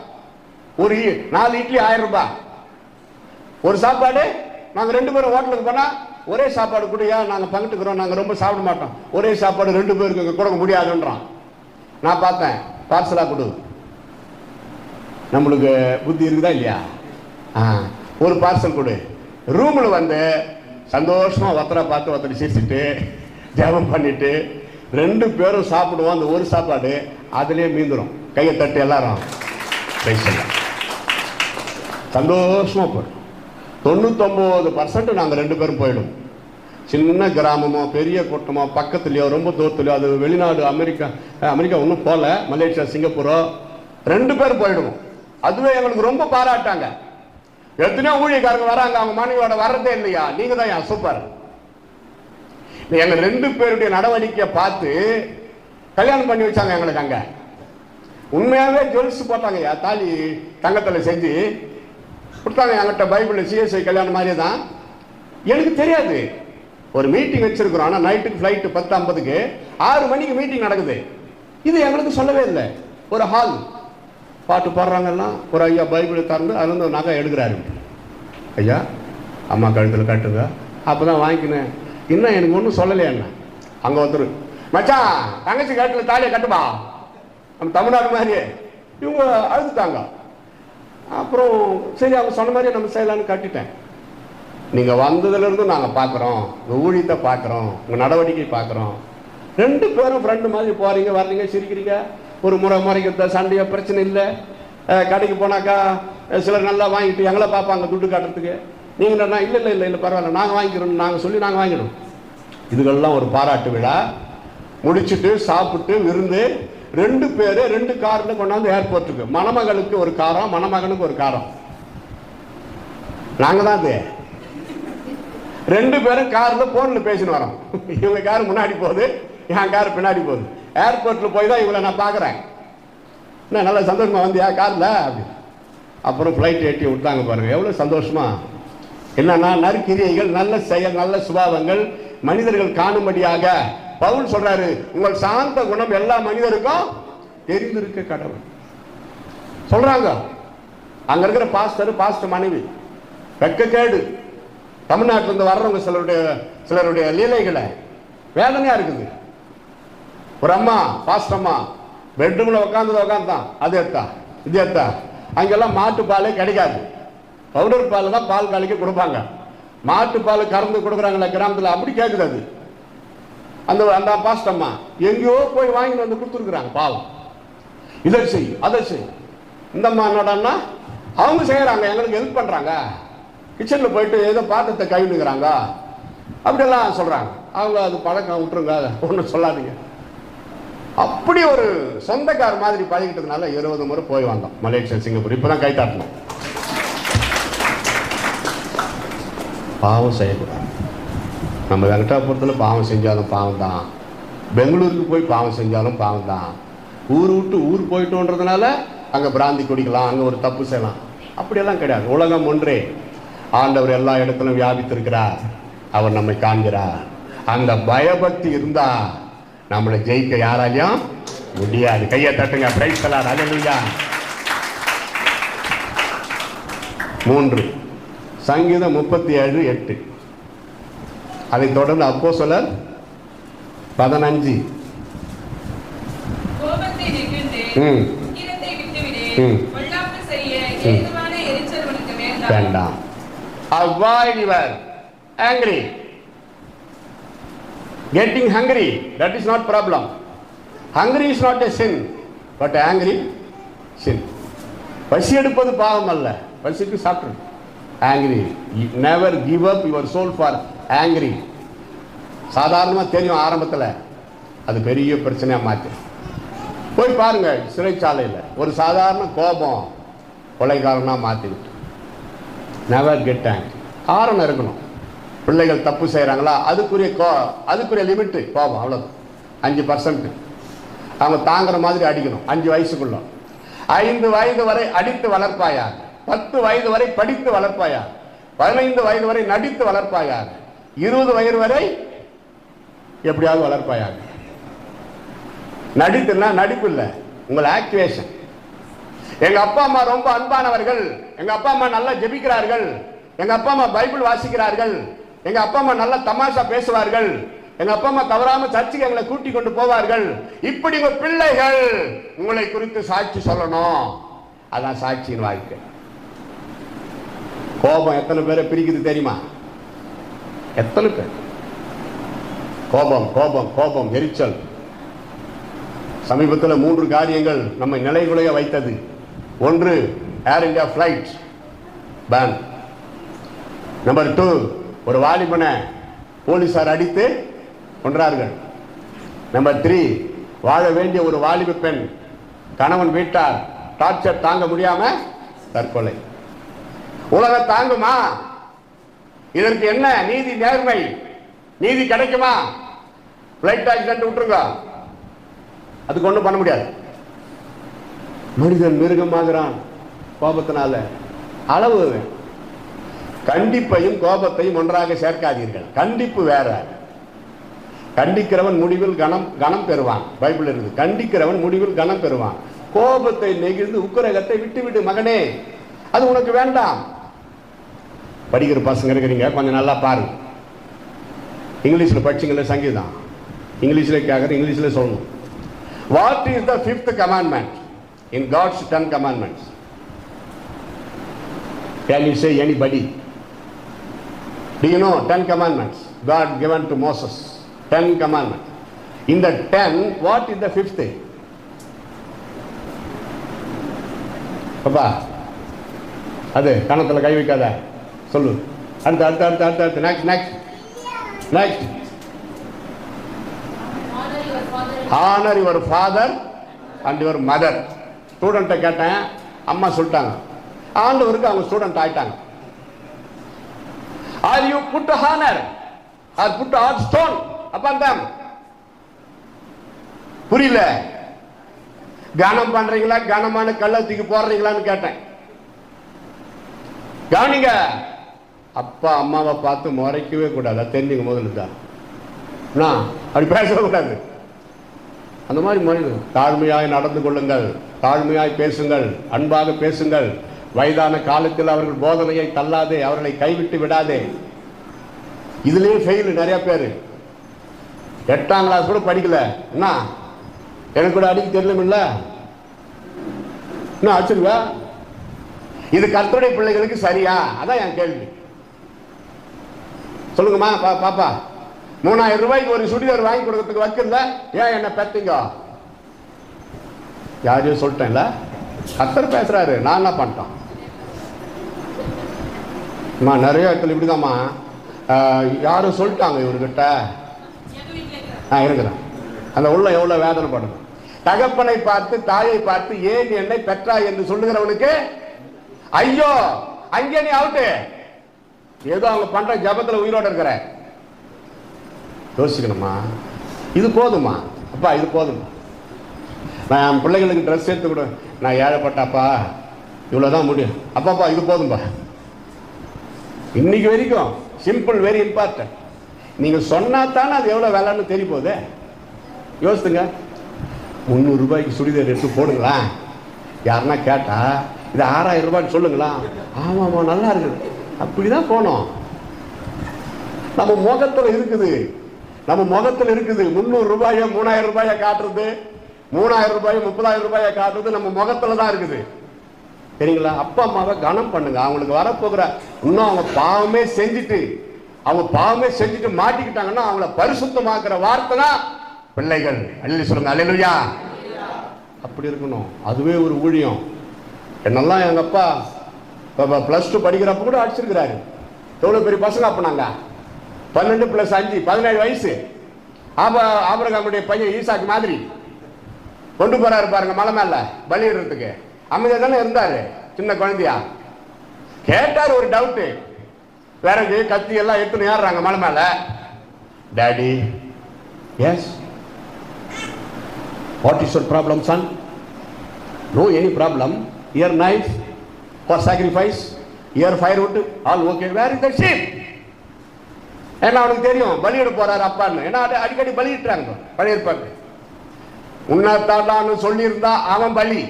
[SPEAKER 2] ஒரு 4 இட்லி 1000 ரூபாய். ஒரு சாப்பாடு. நாங்கள் 2 பேரும் ஹோட்டலுக்கு போனா ஒரே சாப்பாடு கூடயா நாங்கள் பங்கிட்டுக்கிறோம், நாங்கள் ரொம்ப சாப்பிட மாட்டோம், ஒரே சாப்பாடு 2 பேருக்கு கொடுக்க முடியாதுன்றான். நான் பார்த்தேன், பார்சலா கொடு. நம்மளுக்கு புத்தி இருக்குதா இல்லையா? ஒரு பார்சல் கொடு. ரூம்ல வந்து சந்தோஷமா ஒருத்தரை பார்த்து ஒருத்தரை சிரிச்சுட்டு ஜெபம் பண்ணிட்டு 2 பேரும் சாப்பிடுவோம். அந்த ஒரு சாப்பாடு அதுலயே மீந்துரும். கையை தட்டு எல்லாரும் சந்தோஷமா போயிடும். 99% நாங்கள் 2 பேரும் போயிடும். சின்ன கிராமமோ பெரிய கூட்டமோ பக்கத்துலயோ ரொம்ப தூரத்துலயோ, அது வெளிநாடு, அமெரிக்கா ஒன்றும் போல, மலேசியா, சிங்கப்பூரோ 2 பேர் போயிடுவோம். அதுவே எங்களுக்கு ரொம்ப பாராட்டாங்க. எத்தனையோ ஊழியக்காரங்க வராங்க, அவங்க மனைவியோட வர்றதே இல்லையா, நீங்க தான் சூப்பர். எங்க 2 பேருடைய நடவடிக்கையை பார்த்து கல்யாணம் பண்ணி வச்சாங்க எங்களுக்கு. அங்க உண்மையாவே ஜுவல்ஸ் போட்டாங்க, தாலி தங்கத்துல செஞ்சு கொடுத்தாங்க என்கிட்ட. பைபிள் சிஎஸ்ஐ கல்யாணம் மாதிரியே தான். எனக்கு தெரியாது. ஒரு மீட்டிங் வச்சிருக்கிறோம், ஆனால் நைட்டுக்கு ஃப்ளைட்டு 10:50க்கு, 6 மணிக்கு மீட்டிங் நடக்குது. இது எங்களுக்கு சொல்லவே இல்லை. ஒரு ஹால் பாட்டு பாடுறாங்கலாம். ஒரு ஐயா பைபிள் திறந்து அதுலேருந்து ஒரு நகை எடுக்கிறாரு. ஐயா அம்மா கழுத்தில் கட்டுங்க, அப்போ தான் வாங்கிக்கினேன். இன்னும் எனக்கு ஒன்றும் சொல்லலையே. என்ன அங்கே ஒருத்தர், மச்சான் தங்கச்சி கழுத்தில் தாலியை கட்டுப்பா, நம்ம தமிழ்நாடு மாதிரியே. இவங்க அழுதுட்டாங்க. அப்புறம் சரி அவங்க சொன்ன மாதிரியே நம்ம செய்யலான்னு கட்டிட்டேன். நீங்கள் வந்ததுலேருந்து நாங்கள் பார்க்குறோம், உங்கள் ஊழியத்தை பார்க்குறோம், உங்கள் நடவடிக்கை பார்க்குறோம். 2 பேரும் ஃப்ரெண்டு மாதிரி போகிறீங்க, வர்றீங்க, சிரிக்கிறீங்க. ஒரு முறைக்கிறத சண்டையோ பிரச்சனை இல்லை. கடைக்கு போனாக்கா சிலர் நல்லா வாங்கிட்டு எங்களை பார்ப்பாங்க துட்டு காட்டுறதுக்கு. நீங்கள் என்ன, இல்லை இல்லை இல்லை இல்லை பரவாயில்ல நாங்கள் வாங்கிக்கிறோம், நாங்கள் சொல்லி நாங்கள் வாங்கிடும். இதுகள்லாம் ஒரு பாராட்டு விழா முடிச்சுட்டு சாப்பிட்டு விருந்து 2 பேர் 2 காரில் கொண்டாந்து ஏர்போர்ட்டுக்கு. மணமகளுக்கு ஒரு காரம், மணமகனுக்கு ஒரு காரம். நாங்கள் தான் அது 2 பேரும் காரில் ஃபோனில் பேசின்னு வரோம். இவங்க கார் முன்னாடி போகுது, என் கார் பின்னாடி போகுது. ஏர்போர்ட்டில் போய் தான் இவங்களை நான் பார்க்குறேன். என்ன நல்லா சந்தோஷமா வந்தியா காரில் அப்படி. அப்புறம் ஃப்ளைட் ஏற்றி விட்டாங்க பாருங்க, எவ்வளோ சந்தோஷமா. என்னன்னா நற்கிரியைகள், நல்ல செயல், நல்ல சுபாவங்கள் மனிதர்கள் காணும்படியாக பவுல் சொல்றாரு, உங்கள் சாந்த குணம் எல்லா மனிதருக்கும் தெரிந்திருக்க கடவுள் சொல்றாங்க. அங்க இருக்கிற பாஸ்டர் மனைவி வெக்கக்கேடு. தமிழ்நாட்டில இருந்து வர்றவங்க சிலருடைய லீலைகளை வேதனையா இருக்குது. ஒரு அம்மா பாஸ்டர் அம்மா பெட்ரூம்ல உட்காந்துதான் அது எடுத்தா இது எடுத்தா. அங்கெல்லாம் மாட்டு பாலே கிடைக்காது, பவுடர் பால் தான் பால் காலிக்கு கொடுப்பாங்க. மாட்டு பால் கறந்து கொடுக்குறாங்களே கிராமத்தில், அப்படி கேட்குது அது. அந்த பாஸ்டர் அம்மா எங்கேயோ போய் வாங்கிட்டு வந்து கொடுத்துருக்குறாங்க. பாவம், இதை செய் அதை செய். இந்த அம்மா என்னடான்னா அவங்க செய்யறாங்க, எங்களுக்கு ஹெல்ப் பண்றாங்க. கிச்சன்ல போயிட்டு ஏதோ பாத்திரத்தை கைவிடுங்கிறாங்க, அப்படியெல்லாம் சொல்றாங்க. அவங்க அது பழக்கம் விட்டுருங்க, ஒன்றும் சொல்லாதீங்க. அப்படி ஒரு சொந்தக்கார மாதிரி பழகிட்டதுனால 20 முறை போய் வந்தோம் மலேசியா, சிங்கப்பூர். இப்பதான் கை தாட்டணும். பாவம் செய்யக்கூடாது. நம்ம வெங்கடாபுரத்தில் பாவம் செஞ்சாலும் பாவம் தான், பெங்களூருக்கு போய் பாவம் செஞ்சாலும் பாவம் தான். ஊர் விட்டு ஊர் போயிட்டோன்றதுனால அங்கே பிராந்தி குடிக்கலாம், அங்கே ஒரு தப்பு செய்யலாம், அப்படியெல்லாம் கிடையாது. உலகம் ஒன்றே, ஆண்டவர் எல்லா இடத்திலும் வியாபித்திருக்கிறார், அவர் நம்மை காண்கிறார். அந்த பயபக்தி இருந்தா நம்மளை ஜெயிக்க யாராலையும் முடியாது. கையை தட்டுங்க, பிரைஸ் தி லார்ட், ஹல்லேலூயா. 3 சங்கீதம் 37:8. அதை தொடர்ந்து அப்போஸ்தலர் 15. வேண்டாம். Avoid your angry. Getting hungry, that is not problem. Hungry is not a sin, but angry sin. பசி எடுப்பது பாவம் அல்ல, பசிக்கு சாப்பிடு. Angry, never give up your soul for angry. சாதாரணமாக தெரியும் ஆரம்பத்தில், அது பெரிய பிரச்சனையாக மாற்றி. போய் பாருங்க சிறைச்சாலையில் ஒரு சாதாரண கோபம் கொலைகாரனாக மாற்றிக்கிட்டு. Never get angry. காரணம் இருக்கணும். பிள்ளைகள் தப்பு செய்கிறாங்களா, அதுக்குரிய லிமிட்டு கோபம், அவ்வளோதான் 5%. அவங்க தாங்குற மாதிரி அடிக்கணும். 5 வயசுக்குள்ள. 5 வயது வரை அடித்து வளர்ப்பாயாக, 10 வயது வரை படித்து வளர்ப்பாயாக, 15 வயது வரை நடித்து வளர்ப்பாயாக, 20 வயது வரை எப்படியாவது வளர்ப்பாயாக. நடித்துனா நடிப்பு இல்லை, உங்கள் ஆக்டிவேஷன். எங்க அப்பா அம்மா ரொம்ப அன்பானவர்கள், எங்க அப்பா அம்மா நல்லா ஜெபிக்கிறார்கள், எங்க அப்பா அம்மா பைபிள் வாசிக்கிறார்கள், எங்க அப்பா அம்மா நல்லா தமாஷா பேசுவார்கள், எங்க அப்பா அம்மா தவறாம சர்ச்சுக்கு எங்களை கூட்டி கொண்டு போவார்கள். இப்படி உங்க பிள்ளைகள் உங்களை குறித்து சாட்சி சொல்லணும். அதான் சாட்சியின் வாழ்க்கை. கோபம் எத்தனை பேரை பிரிக்குது தெரியுமா? எத்தனை பேர்? கோபம் கோபம் கோபம் எரிச்சல். சமீபத்தில் 3 காரியங்கள் நம்மை நிலைகுலைய வைத்தது. 1, ஏர் இந்தியா ஃபிளைட் பேன். நம்பர் 2, ஒரு வாலிபனை போலீசார் அடித்து கொன்றார்கள். நம்பர் 3, வாழ வேண்டிய ஒரு வாலிப பெண் கணவன் வீட்டார் டார்ச்சர் தாங்க முடியாம தற்கொலை. உலகம் தாங்குமா? இதற்கு என்ன நீதி, நேர்மை, நீதி கிடைக்குமா? பிளைட் ஆக்சிடென்ட் விட்டுருங்க, அதுக்கு ஒன்றும் பண்ண முடியாது. மனிதன் மிருகமாகிறான் கோபத்தினால. அளவு. கண்டிப்பையும் கோபத்தையும் ஒன்றாக சேர்க்காதீர்கள். கண்டிப்பு வேற. கண்டிக்கிறவன் முடிவில் கனம் பெறுவான். பைபிள் இருக்கு, கண்டிக்கிறவன் முடிவில் கனம் பெறுவான். கோபத்தை நெகிழ்ந்து உக்கிரகத்தை விட்டுவிடு மகனே, அது உனக்கு வேண்டாம். படிக்கிற பசங்க இருக்கிறீங்க, கொஞ்சம் நல்லா பாருங்க. இங்கிலீஷில் படிச்சிங்கள சங்கீதம், இங்கிலீஷில் கேட்குற இங்கிலீஷில் சொல்லணும். What is the 5th commandment in God's 10 commandments? Can you say anybody? Do you know 10 commandments God given to Moses? 10 commandments. In the 10, what is the 5th? Papa, அது கணத்தில் கை வைக்காத, சொல்லு. அடுத்து next. Honor your father and your mother. ஸ்டூடெண்ட்டை கேட்டேன், அம்மா சொல்லிட்டாங்க. ஆண்டவருக்கு அவங்க ஸ்டூடெண்ட் ஆயிட்டாங்க. Are you put honor or put hard stone upon them? புரியல. கனம் பண்றீங்களா, கனமான கள்ளத்துக்கு போடுறீங்களான்னு கேட்டேன். கவனிங்க, அப்பா அம்மாவை பார்த்து முறைக்கவே கூடாது. தெரிஞ்சுங்க முதல்ல தான். அப்படி பேசக்கூடாது. அந்த மாதிரி மனிதன் தாழ்மையாய் நடந்து கொள்ளுங்கள், தாழ்மையாய் பேசுங்கள், அன்பாக பேசுங்கள். வயதான காலத்தில் அவர்கள் போதனையை தள்ளாதே, அவர்களை கைவிட்டு விடாதே. இதுலயே ஃபெயில் நிறைய பேர். 8ஆம் கிளாஸ் கூட படிக்கல, என்ன எனக்கு கூட அடிக்க தெரியல, என்ன ஆச்சுருவா? இது கர்த்தருடைய பிள்ளைகளுக்கு சரியா? அதான் என் கேள்வி. சொல்லுங்கம்மா. பாப்பா 3000 ரூபாய்க்கு ஒரு சுடிதார் வாங்கி கொடுக்கறதுக்கு வைக்கல, ஏன் என்ன பெத்தீங்க? யாரையும் சொல்லிட்டேன்ல, கர்த்தர் பேசுறாரு, நான் என்ன பண்ணிட்டோம்? நிறைய இடத்துல இப்படிதாம்மா, யாரும் சொல்லிட்டாங்க இவர்கிட்ட இருக்கிறேன். அந்த உள்ள எவ்வளவு வேதனைப்படும். தகப்பனை பார்த்து தாயை பார்த்து ஏன் என்னை பெற்றாய் என்று சொல்லுகிறவனுக்கு ஐயோ, அங்கே நீ அவுட்டு. ஏதோ அவங்க பண்ற ஜபத்துல உயிரோட இருக்கிற. யோசிக்கணுமா? இது போதுமா அப்பா? இது போதுமா? நான் என் பிள்ளைகளுக்கு ட்ரெஸ் எடுத்து கூட, நான் ஏழைப்பட்டாப்பா, இவ்வளவுதான் முடியும். அப்பாப்பா இது போதும்பா. இன்னைக்கு வரைக்கும் சிம்பிள், வெரி இம்பார்ட்டன்ட். நீங்க சொன்னா தானே அது எவ்வளவு வேலைன்னு தெரிய போகுது. யோசித்துங்க. 300 ரூபாய்க்கு சுடிதார் எடுத்து போடுங்களா, யாருன்னா கேட்டா இது 6000 ரூபாய்ன்னு சொல்லுங்களா, ஆமாமா நல்லா இருக்குது. அப்படிதான் போனோம். நம்ம முகத்துல இருக்குது, நம்ம முகத்துல இருக்குது. 300 ரூபாய 3000 ரூபாய காட்டுறது, 3000 ரூபாய 30,000 ரூபாய காட்டுறது நம்ம முகத்துல தான் இருக்குது. சரிங்களா? அப்பா அம்மாவை கனம் பண்ணுங்க. அவங்களுக்கு வரப்போகிற இன்னும் அவங்க பாவமே செஞ்சுட்டு மாட்டிக்கிட்டாங்கன்னா அவங்கள பரிசுத்தமாக்குற வார்த்தை தான் பிள்ளைகள். அல்லேலூயா சொல்லுங்க. அல்லேலூயா. அப்படி இருக்கணும். அதுவே ஒரு ஊழியம். என்னெல்லாம் எங்க அப்பா +2 படிக்கிறப்ப கூட அடிச்சிருக்கிறாரு. எவ்வளவு பெரிய பசங்க அப்ப நாங்க 12 + 5 17 வயசு. ஆபிரகாமுடைய பையன் ஈசாக்கு மாதிரி கொண்டு போறாரு பாருங்க மலை மேல பலியிடுறதுக்கு. அமைதியா தானே இருந்தாரு, சின்ன குழந்தையா. கேட்டாரு ஒரு டவுட், விறகு கத்தி எல்லாம் எடுத்துன்னு ஏறுறாங்க மலை மேல. Daddy, yes, what is your problem son? No any problem. Here knife for sacrifice, here firewood, all okay. Where is the sheep? ஏன்னா அவனுக்கு தெரியும் பலியிட போறாரு அப்பான்னு. ஏன்னா அடிக்கடி பலியிட்டுறாங்க பலியிருப்பாங்க. உன்னத்தாண்டான்னு சொல்லியிருந்தா அவன் பலி.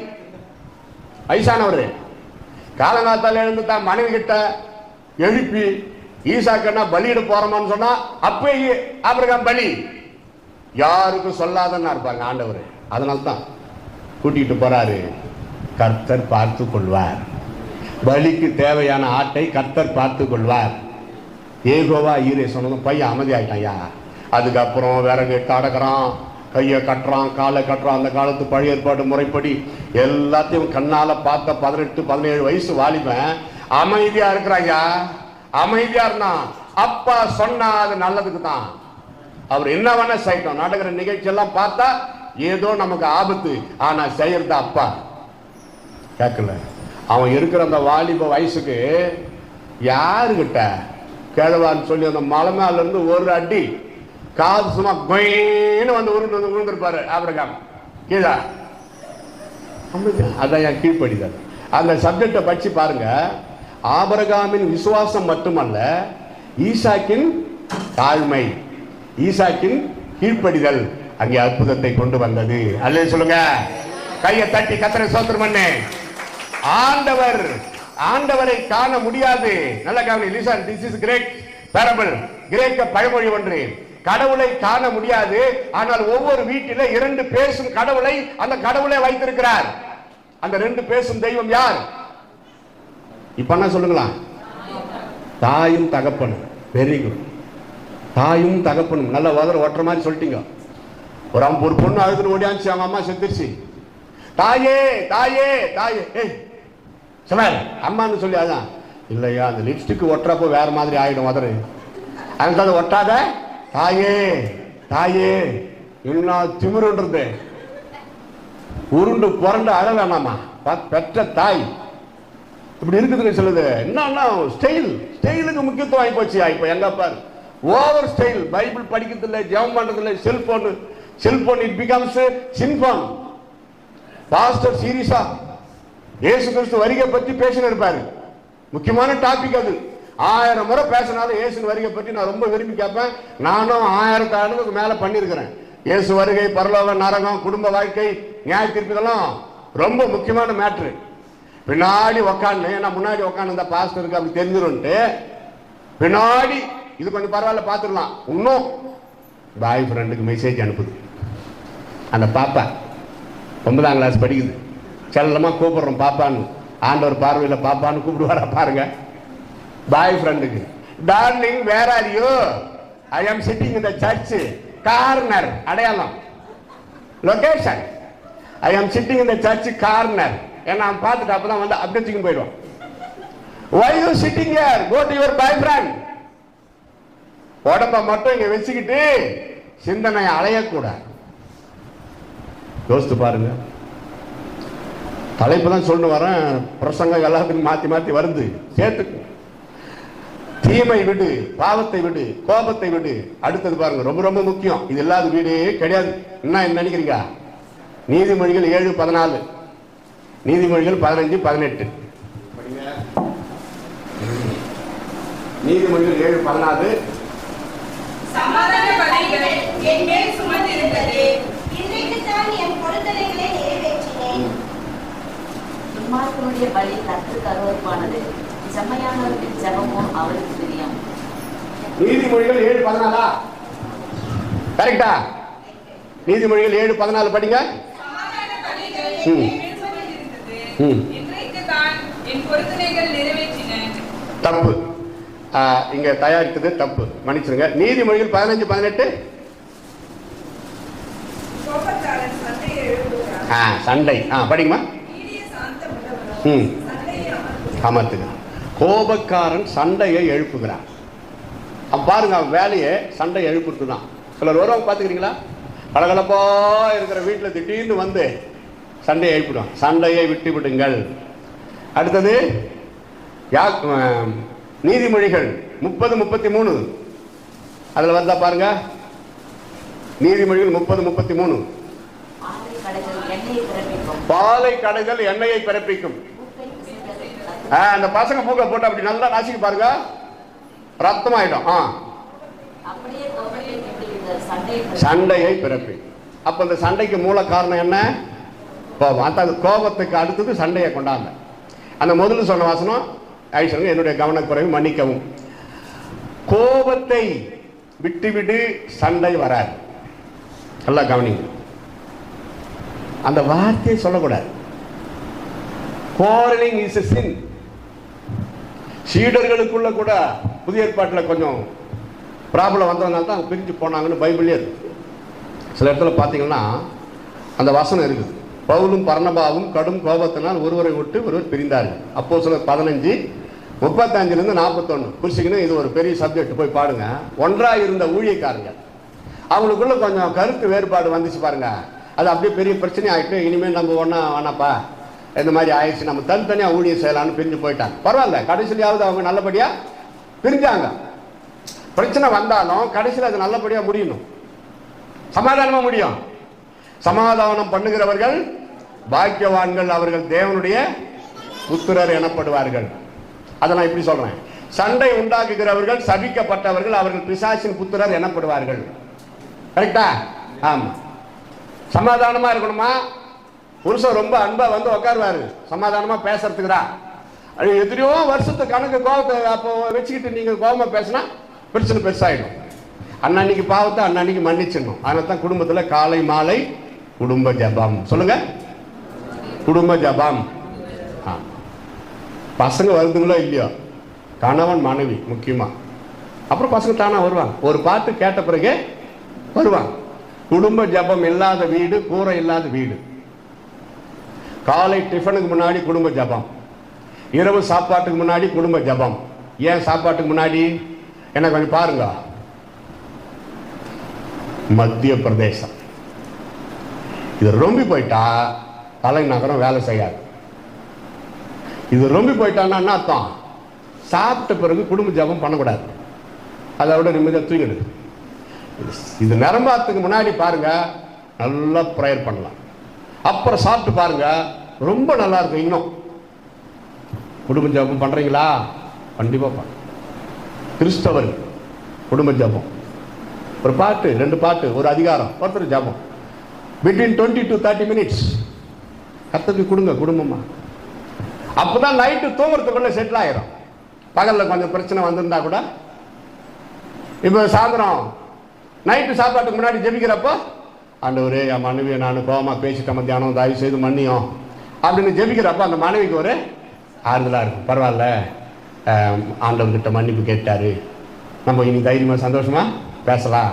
[SPEAKER 2] வயசானவர் காலங்காத்தால எழுந்து தான் மனைவி கிட்ட எழுப்பி ஈசாக்கன்னா பலியிட போறோமான்னு சொன்னா அப்பயே ஆபிரகாம் பலி. யாருக்கும் சொல்லாதன்னா இருப்பாங்க ஆண்டவர். அதனால்தான் கூட்டிட்டு போறாரு. கர்த்தர் பார்த்து கொள்வார். பலிக்கு தேவையான ஆட்டை கர்த்தர் பார்த்து கொள்வார். ஏகோவா ஈரே சொன்னதும் பையன் அமைதி ஆயிட்டாயா. அதுக்கப்புறம் விறகு அடக்கிறான், கையை கட்டுறான், காலை கட்டுறான். அந்த காலத்து பழைய ஏற்பாடு முறைப்படி எல்லாத்தையும் கண்ணால பார்த்த 18-17 வயசு வாலிபன் அமைதியா இருக்கிறாயா. அமைதியா இருந்தான். அப்பா சொன்னா அது நல்லதுக்கு தான். அவர் என்ன வேணா செய்யட்டும். நடக்கிற நிகழ்ச்சி எல்லாம் பார்த்தா ஏதோ நமக்கு ஆபத்து, ஆனா செய்யறது அப்பா கேட்கல. அவன் இருக்கிற அந்த வாலிப வயசுக்கு யாருகிட்ட கேளவான்னு சொல்லி அந்த மலை மேல இருந்து ஒரு அடி காது சும்மா கொயின்னு வந்து விழுந்திருப்பாரு ஆபிரகாம் கீழே. அதான் என் கீழ்ப்படிதல். அந்த சப்ஜெக்டை படிச்சு பாருங்க. ஆபிரகாமின் விசுவாசம் மட்டுமல்ல, ஈசாக்கின் தாழ்மை, ஈசாக்கின் கீழ்ப்படிதல் அங்கே அற்புதத்தை கொண்டு வந்தது. அல்லேலூயா சொல்லுங்க. கையை தட்டி கர்த்தரை ஸ்தோத்திரம் பண்ணு. ஆண்டவரை காண முடியாது. நல்ல கவனி. Listen, this is great parable. கிரேக்க பழமொழி ஒன்று. கடவுளை காண முடியாது, ஆனால் ஒவ்வொரு வீட்டில 2 பேசும் கடவுளை அந்த கடவுளை வைத்திருக்கிறார். அந்த 2 பேசும் தெய்வம் யார்? இப்ப என்ன சொல்லுங்களா? தாயும் தகப்பனும். Very good. தாயும் தகப்பனும். நல்ல ஒட்டுற மாதிரி சொல்லிட்டீங்க. ஒரு பொண்ணு அழுதுன்னு ஓடியாச்சு, அவங்க அம்மா செத்துருச்சு. தாயே தாயே தாயே, சொன்னார் அம்மான்னு சொல்லி. அதான் இல்லையா, அந்த லிப்ஸ்டிக் ஒட்டுறப்போ வேற மாதிரி ஆயிடும். அதுக்காக ஒட்டாத தாயே தாயே. இன்னும் திமிருன்றது உருண்டு புரண்டு அழ வேணாமா. பெற்ற தாய் இப்படி இருக்குதுன்னு சொல்லுது. என்னன்னா ஸ்டைலுக்கு முக்கியத்துவம் ஆகி போச்சு. இப்ப எங்க பாரு ஓவர் ஸ்டைல். பைபிள் படிக்கிறது இல்லை, ஜெபம் பண்றது இல்லை, செல்போன் இட் பிகம்ஸ் சின்ஃபோன். பாஸ்டர் சீரியஸா இயேசு கிறிஸ்து வருகை பற்றி பேசின இருப்பாரு. முக்கியமான டாபிக் அது. 1000 முறை பேசினாலும் இயேசு வருகை பற்றி நான் ரொம்ப விரும்பி கேட்பேன். நானும் 1000 ஆண்டுக்கு மேல பண்ணியிருக்கிறேன். இயேசு வருகை, பரலோகம், நரகம், குடும்ப வாழ்க்கை, நியாய தீர்ப்பு, இதெல்லாம் ரொம்ப முக்கியமான மேட்ரு. பின்னாடி உக்காந்து, நான் முன்னாடி உக்காந்து இந்த பாஸ்டருக்கு அப்படி தெரிஞ்சிரும்ட்டு பின்னாடி இது கொஞ்சம் பரவாயில்ல பார்த்துடலாம். இன்னும் பாய் ஃப்ரெண்டுக்கு மெசேஜ் அனுப்புது. அந்த பாப்பா 9ஆம் கிளாஸ் படிக்குது. செல்லமா கூப்பிடுறோம் பாப்பான்னு. ஆண்டவர் பார்வையில் பாப்பான்னு கூப்பிடுவாரா பாருங்க. பாய் ஃப்ரெண்டுக்கு, டார்லிங் வேர் ஆர் யூ? ஐ ஆம் sitting in the church corner. அடையாளம், லொகேஷன். ஐ ஆம் sitting in the church corner. ஏன்னா அவன் பார்த்துட்டு அப்பதான் வந்து அப்படியே போயிடுவான். Why you sitting here? Go to your boyfriend. உடம்ப மட்டும் இங்க வச்சுக்கிட்டு சிந்தனை அலையக்கூடாது. யோசித்து பாருங்க. தலைப்பு தான் சொல்ல வரேன். பிரசங்கம் எல்லாத்துக்கும் மாத்தி மாத்தி வருது. சேர்த்துக்கு தீமை விடு, பாவத்தை விடு, கோபத்தை விடு. அடுத்தது பாருங்க, ரொம்ப ரொம்ப முக்கியம். இது இல்லாத வீடே கிடையாது. என்ன நினைக்கிறீங்க? நீதிமொழிகள் 7:14, நீதிமொழிகள் 15:18. நீதிமொழிகள் 7:14.
[SPEAKER 3] சமாதான பலிகள் என் மேல் சுமந்திருந்தது,
[SPEAKER 4] இன்றைக்கு தான் என் பொருத்தனைகளை நிறைவேற்றினேன்.
[SPEAKER 1] துன்மார்க்கனுடைய பலி கர்த்தருக்கு அருவருப்பானது, செம்மையானவர்களின் ஜெபமோ அவருக்கு பிரியம்.
[SPEAKER 2] நீதிமொழிகள் 7:14 கரெக்டா? நீதிமொழிகள் 7:14 படிங்க.
[SPEAKER 3] சமாதான பலிகள் என் மேல் சுமந்திருந்தது, இன்றைக்கு தான் என் பொருத்தனைகள் நிறைவேற்றினேன்.
[SPEAKER 2] தப்பு. இங்க தயாரித்தது தப்பு, மன்னிச்சிருங்க. நீதிமொழிகள் 15:18.
[SPEAKER 3] கோபக்காரன் சண்டையை எழுப்புகிறான்,
[SPEAKER 2] சண்டை. படிங்கம்மா.
[SPEAKER 3] நீடிய சாந்தமுள்ளவனோ சண்டையை
[SPEAKER 2] அமர்த்துகிறான். கோபக்காரன் சண்டையை எழுப்புகிறான். அவன் பாருங்க, அவன் வேலையை சண்டையை எழுப்புறது தான். சிலர் வருவாங்க பார்த்துக்கிறீங்களா? கலகலப்பா இருக்கிற வீட்டில் திடீர்னு வந்து சண்டையை எழுப்பிடுவான். சண்டையை விட்டு விடுங்கள். அடுத்தது நீதிமொழிகள் 30:33. அதுல வந்தா பாருங்க. நீதிமொழிகள் 30:33. பாலை கடைதல் எண்ணெயை பிறப்பிக்கும். அந்த பசங்க பூக்க போட்டு அப்படி நல்லா நாசிக்கு பாருங்க, ரத்தம் ஆயிடும். சண்டையை பிறப்பி. அப்ப இந்த சண்டைக்கு மூல காரணம் என்ன? கோபம். அந்த கோபத்துக்கு அடுத்தது சண்டையை கொண்டாங்க. அந்த முதல்ல சொன்ன வாசனம் ஐசனுங்க, என்னுடைய கவனக்குறைவு மன்னிக்கவும். கோபத்தை விட்டுவிடு, சண்டை வராது. நல்லா கவனிங்க. அந்த வார்த்தையை சொல்லக்கூடாது. quarreling is a sin. சீடர்களுக்குள்ள கூட புதிய ஏற்பாட்டில் கொஞ்சம் ப்ராப்ளம் வந்ததுனால தான் பிரிஞ்சு போனாங்கன்னு பைபிள்லேயே இருக்கு. சில இடத்துல பார்த்தீங்கன்னா அந்த வசனம் இருக்குது. பவுலும் பர்னபாவும் கடும் கோபத்தினால் ஒருவரை விட்டு ஒருவர் பிரிந்தார்கள். அப்போஸ்தலர் 15:35-41 குறிச்சிக்கணும். இது ஒரு பெரிய சப்ஜெக்ட், போய் பாருங்க. ஒன்றாக இருந்த ஊழியக்காரங்க, அவங்களுக்குள்ள கொஞ்சம் கருத்து வேறுபாடு வந்துச்சு பாருங்க. அது அப்படியே பெரிய பிரச்சனை ஆகிட்டு, இனிமேல் நம்ம ஒன்றா வேணாப்பா, இந்த மாதிரி ஆயிடுச்சு, நம்ம தனித்தனியாக ஊழியம் செய்யலான்னு பிரிஞ்சு போயிட்டாங்க. பரவாயில்ல, கடைசியிலாவது அவங்க நல்லபடியாக பிரிஞ்சாங்க. பிரச்சனை வந்தாலும் கடைசியில் அது நல்லபடியாக முடியணும், சமாதானமாக முடியும். சமாதானம் பண்ணுகிறவர்கள் பாக்கியவான்கள், அவர்கள் தேவனுடைய புத்திரர் எனப்படுவார்கள். அதை நான் இப்படி சொல்றேன். சண்டை உண்டாக்குகிறவர்கள் சபிக்கப்பட்டவர்கள், அவர்கள் பிசாசின் புத்திரர் எனப்படுவார்கள். கரெக்டா? ஆமா. சமாதானமா இருக்கணுமா? புருஷன் ரொம்ப அன்பா வந்து உட்காருவாரு, சமாதானமா பேசுறதுக்குடா. அது எத்தனையோ வருஷத்து கணக்கு கோபத்தை அப்போ வச்சுக்கிட்டு நீங்க கோபமா பேசினா பிரச்சனை பெருசாயிடும். அன்னன்னைக்கு பாவத்தை அன்னன்னைக்கு மன்னிச்சிடணும். அதனால தான் குடும்பத்தில் காலை மாலை குடும்ப ஜபம். சொல்லுங்க, குடும்ப ஜபம். பசங்க வருதுங்களோ இல்லையோ, கணவன் மனைவி முக்கியமா, அப்புறம் பசங்க தானா வருவாங்க. ஒரு பாட்டு கேட்ட பிறகு வருவாங்க. குடும்ப ஜபம் இல்லாத வீடு கூரை இல்லாத வீடு. காலை டிஃபனுக்கு முன்னாடி குடும்ப ஜபம், இரவு சாப்பாட்டுக்கு முன்னாடி குடும்ப ஜபம். ஏன் சாப்பாட்டுக்கு முன்னாடி? என்ன கொஞ்சம் பாருங்க. மத்திய பிரதேசம் இது ரொம்பி போயிட்டா தலைநகரம் வேலை செய்யாது. இது ரொம்பி போயிட்டான்னா என்ன அர்த்தம்? சாப்பிட்ட பிறகு குடும்ப ஜபம் பண்ணக்கூடாது, அதை விட நிம்மதியாக தூங்கிடு. இது நிரம்பாத்துக்கு முன்னாடி பாருங்க, நல்லா ப்ரேயர் பண்ணலாம். அப்புறம் சாப்பிட்டு பாருங்க, ரொம்ப நல்லா இருக்கும். இன்னும் குடும்ப ஜபம் பண்றீங்களா? கண்டிப்பா கிறிஸ்தவர் குடும்ப ஜபம். ஒரு பாட்டு, 2 பாட்டு, ஒரு அதிகாரம், ஒருத்தர் ஜபம். பிட்வீன் 20 to 30 minutes கர்த்தருக்கு கொடுங்க குடும்பமா. அப்பதான் நைட்டு தூங்குறதுக்குள்ள செட்டில் ஆயிரும். பகல்ல கொஞ்சம் பிரச்சனை வந்திருந்தா கூட, இப்போ சாயந்தரம் நைட்டு சாப்பாட்டுக்கு முன்னாடி ஜெபிக்கிறப்போ, ஆண்டவரே என் மனைவியை நான் கோவமாக பேசிட்டேன் மத்தியானம், தயவு செய்து மன்னியும் அப்படின்னு ஜெபிக்கிறப்ப அந்த மனைவிக்கு ஒரு ஆறுதலாக இருக்கும். பரவாயில்ல, ஆண்டவர்கிட்ட மன்னிப்பு கேட்டாரு, நம்ம இனி தைரியமாக சந்தோஷமாக பேசலாம்.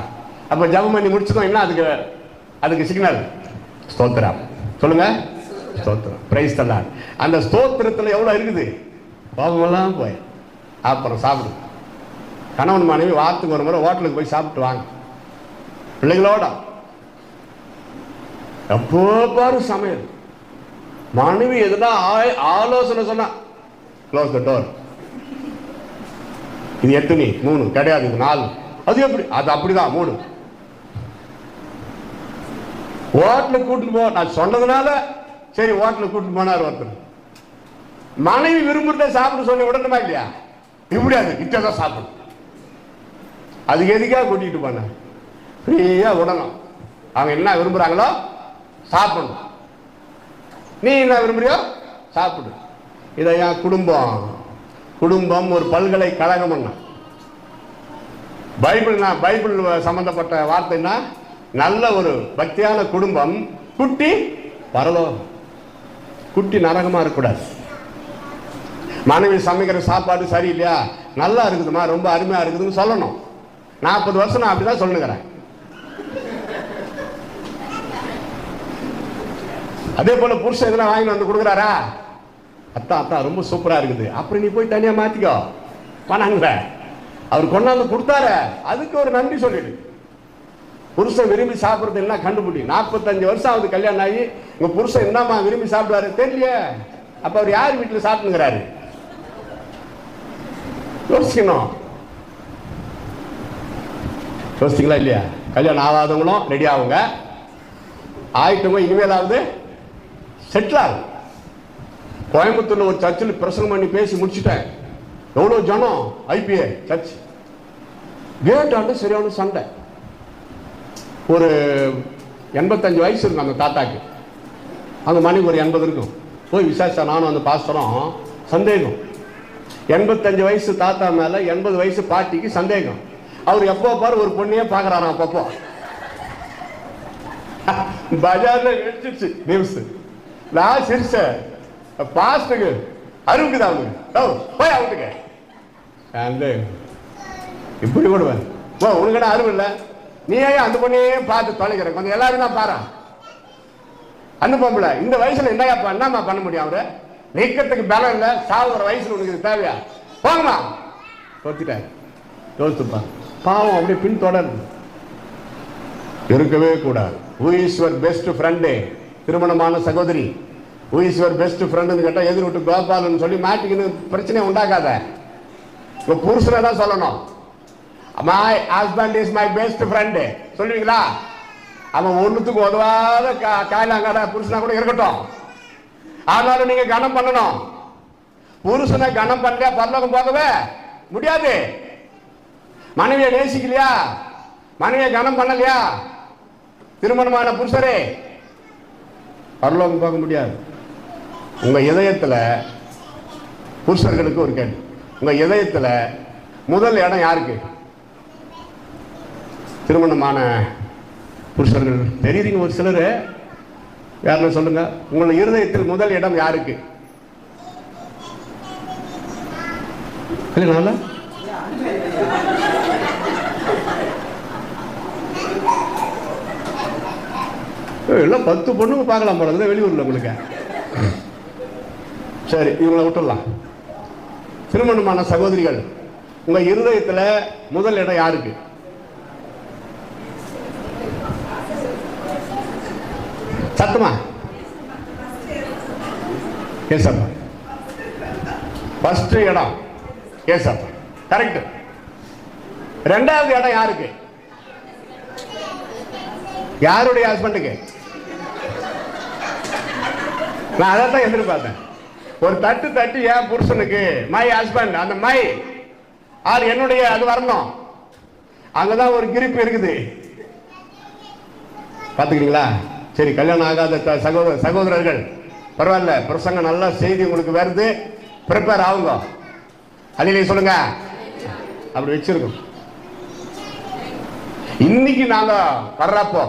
[SPEAKER 2] அப்போ ஜபம் பண்ணி முடிச்சதும் என்ன அதுக்கு சிக்னல் ஸ்தோத்திரம். சொல்லுங்க, ஸ்தோத்திரம், பிரைஸ் தி லார்ட். அந்த ஸ்தோத்திரத்தில் எவ்வளோ இருக்குது, கோபமெல்லாம் போய் அப்புறம் சாப்பிடு. கணவன் மனைவி வாரத்துக்கு ஒரு முறை ஹோட்டலுக்கு போய் சாப்பிட்டு வாங்க பிள்ளைகளோட. எப்போ பாரு சமையல். மனைவி எதுனா ஆலோசனை சொன்னா க்ளோஸ் த டோர். இது எத்தனை? 3 கிடையாது, இது 4. அது எப்படி? அது அப்படிதான் 3. ஹோட்டலுக்கு கூட்டிட்டு போ நான் சொன்னதுனால சரி ஹோட்டலுக்கு கூட்டிட்டு போனார் ஒருத்தர். மனைவி விரும்புறத சாப்பிட சொல்லி விடணுமா இல்லையா? இப்படியாது இட்டதான் சாப்பிடும். அதுக்கு எதுக்காக கூட்டிட்டு போன? ஃப்ரீயா விடணும். அவங்க என்ன விரும்புறாங்களோ சாப்பிடணும். நீ என்ன விரும்புறியோ சாப்பிடு. இதை என் குடும்பம் ஒரு பல்கலைக்கழகம். பைபிள் சம்பந்தப்பட்ட வார்த்தைன்னா நல்ல ஒரு பக்தியான குடும்பம் குட்டி பரலோகம், குட்டி நரகமா இருக்கக்கூடாது. மனைவி சமைக்கிற சாப்பாடு சரியில்லையா, நல்லா இருக்குதுமா, ரொம்ப அருமையா இருக்குதுன்னு சொல்லணும். 40 வருஷம் நான் அப்படிதான் சொல்லுங்கிறேன். அதே போல புருஷன் எதுனா வாங்கி வந்து கொடுக்குறாரா, அத்தா ரொம்ப சூப்பரா இருக்குது, அப்புறம் நீ போய் தனியா மாத்திக்கோ பண்ணாங்க. அவர் கொண்டாந்து கொடுத்தாரு, அதுக்கு ஒரு நன்றி சொல்லிடு. புருஷன் விரும்பி சாப்பிடுறது என்ன கண்டுபிடி. 45 வருஷம் ஆகுது கல்யாணம் ஆகி, உங்க புருஷன் என்னமா விரும்பி சாப்பிடுவாரு தெரியலையே. அப்ப அவர் யார் வீட்டுல சாப்பிட்டுங்கிறாரு யோசிக்கணும். யோசிச்சிங்களா இல்லையா? கல்யாணம் ஆகாதவங்களும் ரெடி ஆகுங்க, ஆயிட்டவங்க இனிமேலாவது செட்டில் ஆகும். கோயம்புத்தூர்ல ஒரு சர்ச்சில் பிரசங்கம் பண்ணி பேசி முடிச்சுட்டேன். எவ்வளவு ஜனம், ஐபிஏ சர்ச் கேட்டாண்டு சரியான சண்டை. ஒரு 85 வயசு இருக்கும் அந்த தாத்தாக்கு, அந்த மனைவி ஒரு 80 இருக்கும். போய் விசாரிச்சா நானும் அந்த பாஸ்டரும் சந்தேகம். 85 வயசு தாத்தா மேல 80 வயசு பாட்டிக்கு சந்தேகம். அவர் எப்போ பாரு ஒரு பொண்ணையே பாக்குறாராம். அப்பப்போ பஜார்ல வெடிச்சிருச்சு நியூஸ். நான் சிரிச்ச பாஸ்டுக்கு அருவுக்குது அவனுக்கு போய் அவனுக்கு இப்படி விடுவேன். உனக்கு அருவு இல்லை, நீ அந்த பொண்ணையே பார்த்து தொலைக்கிற, கொஞ்சம் எல்லாரும் தான் பாரு. அந்த பொம்பளை இந்த வயசுல என்னம்மா பண்ண முடியும்? அவரு நீக்கிறதுக்கு பலம் இல்லை, சாவுற வயசுல உனக்கு தேவையா? போங்கம்மா தோத்திட்டாரு. யோசித்துப்பா, பாவம் அப்படியே பின் தொடர்ந்து இருக்கவே கூடாது. Who is your best friend? திருமணமான சகோதரி, Who is your best friend கேட்டா எதிர் விட்டு கோபாலன்னு சொல்லி மாட்டிக்கின்னு பிரச்சனையை உண்டாக்காத. இப்ப புருஷனை தான் சொல்லணும். My husband is my best friend சொல்லுவீங்களா? அவன் ஒண்ணுத்துக்கு உதவாத காயலாங்கார புருஷனா கூட இருக்கட்டும், ஆனாலும் நீங்க கனம் பண்ணணும். புருஷனை கனம் பண்ணலையா பரலோகம் போகவே முடியாது. மனைவியை நேசிக்கலையா, மனைவியை கனம் பண்ணலையா, திருமணமான புருஷரே பரலோகம் போக முடியாது. உங்க இதயத்துல புருஷர்களுக்கு ஒரு கேள்வி, உங்க இதயத்துல முதல் இடம் யாருக்கு? திருமணமான புருஷர்கள் தெரியுறீங்க ஒரு சிலர், யாருன்னு சொல்லுங்க. உங்களோட இருதயத்தில் முதல் இடம் யாருக்கு? இல்ல எல்லாம் 10 பொண்ணுங்க பார்க்கலாம் போல வெளியூர்ல உங்களுக்கு. சரி, இவங்களை விட்டுடலாம். திருமணமான சகோதரிகள், உங்க இருதயத்துல முதல் இடம் யாருக்கு? சத்தமா ஏசப்பா. ஃபர்ஸ்ட் இடம் ஏசப்பா, கரெக்ட். ரெண்டாவது இடம் யாருக்கு? யாருடைய ஹஸ்பண்டுக்கு? நான் அதை தான் எதிர்பார்த்தேன். ஒரு தட்டு தட்டி என் புருஷனுக்கு மை ஹஸ்பண்ட், அந்த மை ஆள் என்னுடைய அது வரணும். அங்கதான் ஒரு கிரிப்பு இருக்குது. பாத்துக்கிறீங்களா? சரி, கல்யாணம் ஆகாத சகோதரர்கள் பரவாயில்ல, பிரசங்க நல்ல செய்தி உங்களுக்கு வருது, ப்ரிப்பேர் ஆகுங்க. அல்லேலூயா சொல்லுங்க. அப்படி வச்சிருக்கோம். இன்னைக்கு நாங்க வர்றப்போ,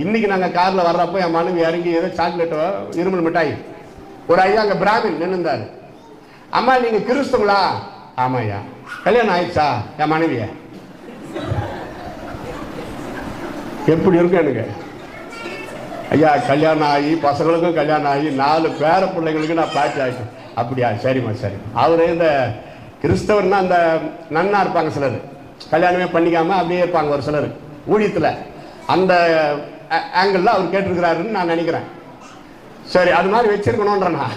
[SPEAKER 2] இன்னைக்கு நாங்க கார்ல வர்றப்போ என் மனைவி இறங்கி ஏதோ சாக்லேட்டோ இருமல் மிட்டாய், ஒரு ஐயா அங்க பிராமின் நின்றுந்தாரு. அம்மா நீங்க கிறிஸ்துவங்களா? ஆமா ஐயா. கல்யாணம் ஆயிடுச்சா? என் மனைவிய எப்படி இருக்கும் எனக்கு? ஐயா கல்யாணம் ஆகி பசங்களுக்கும் கல்யாணம் ஆகி 4 பேர பிள்ளைங்களுக்கு நான் பாட்டி ஆகிட்டேன். அப்படியா? சரிம்மா சரி. அவரு இந்த கிறிஸ்தவர்னா அந்த நன்னா இருப்பாங்க சிலர், கல்யாணமே பண்ணிக்காம அப்படியே இருப்பாங்க ஒரு சிலர் ஊழியத்தில். அந்த ஆங்கிள் அவர் கேட்டிருக்கிறாருன்னு நான் நினைக்கிறேன். சரி, அது மாதிரி வச்சிருக்கணும்ன்றா.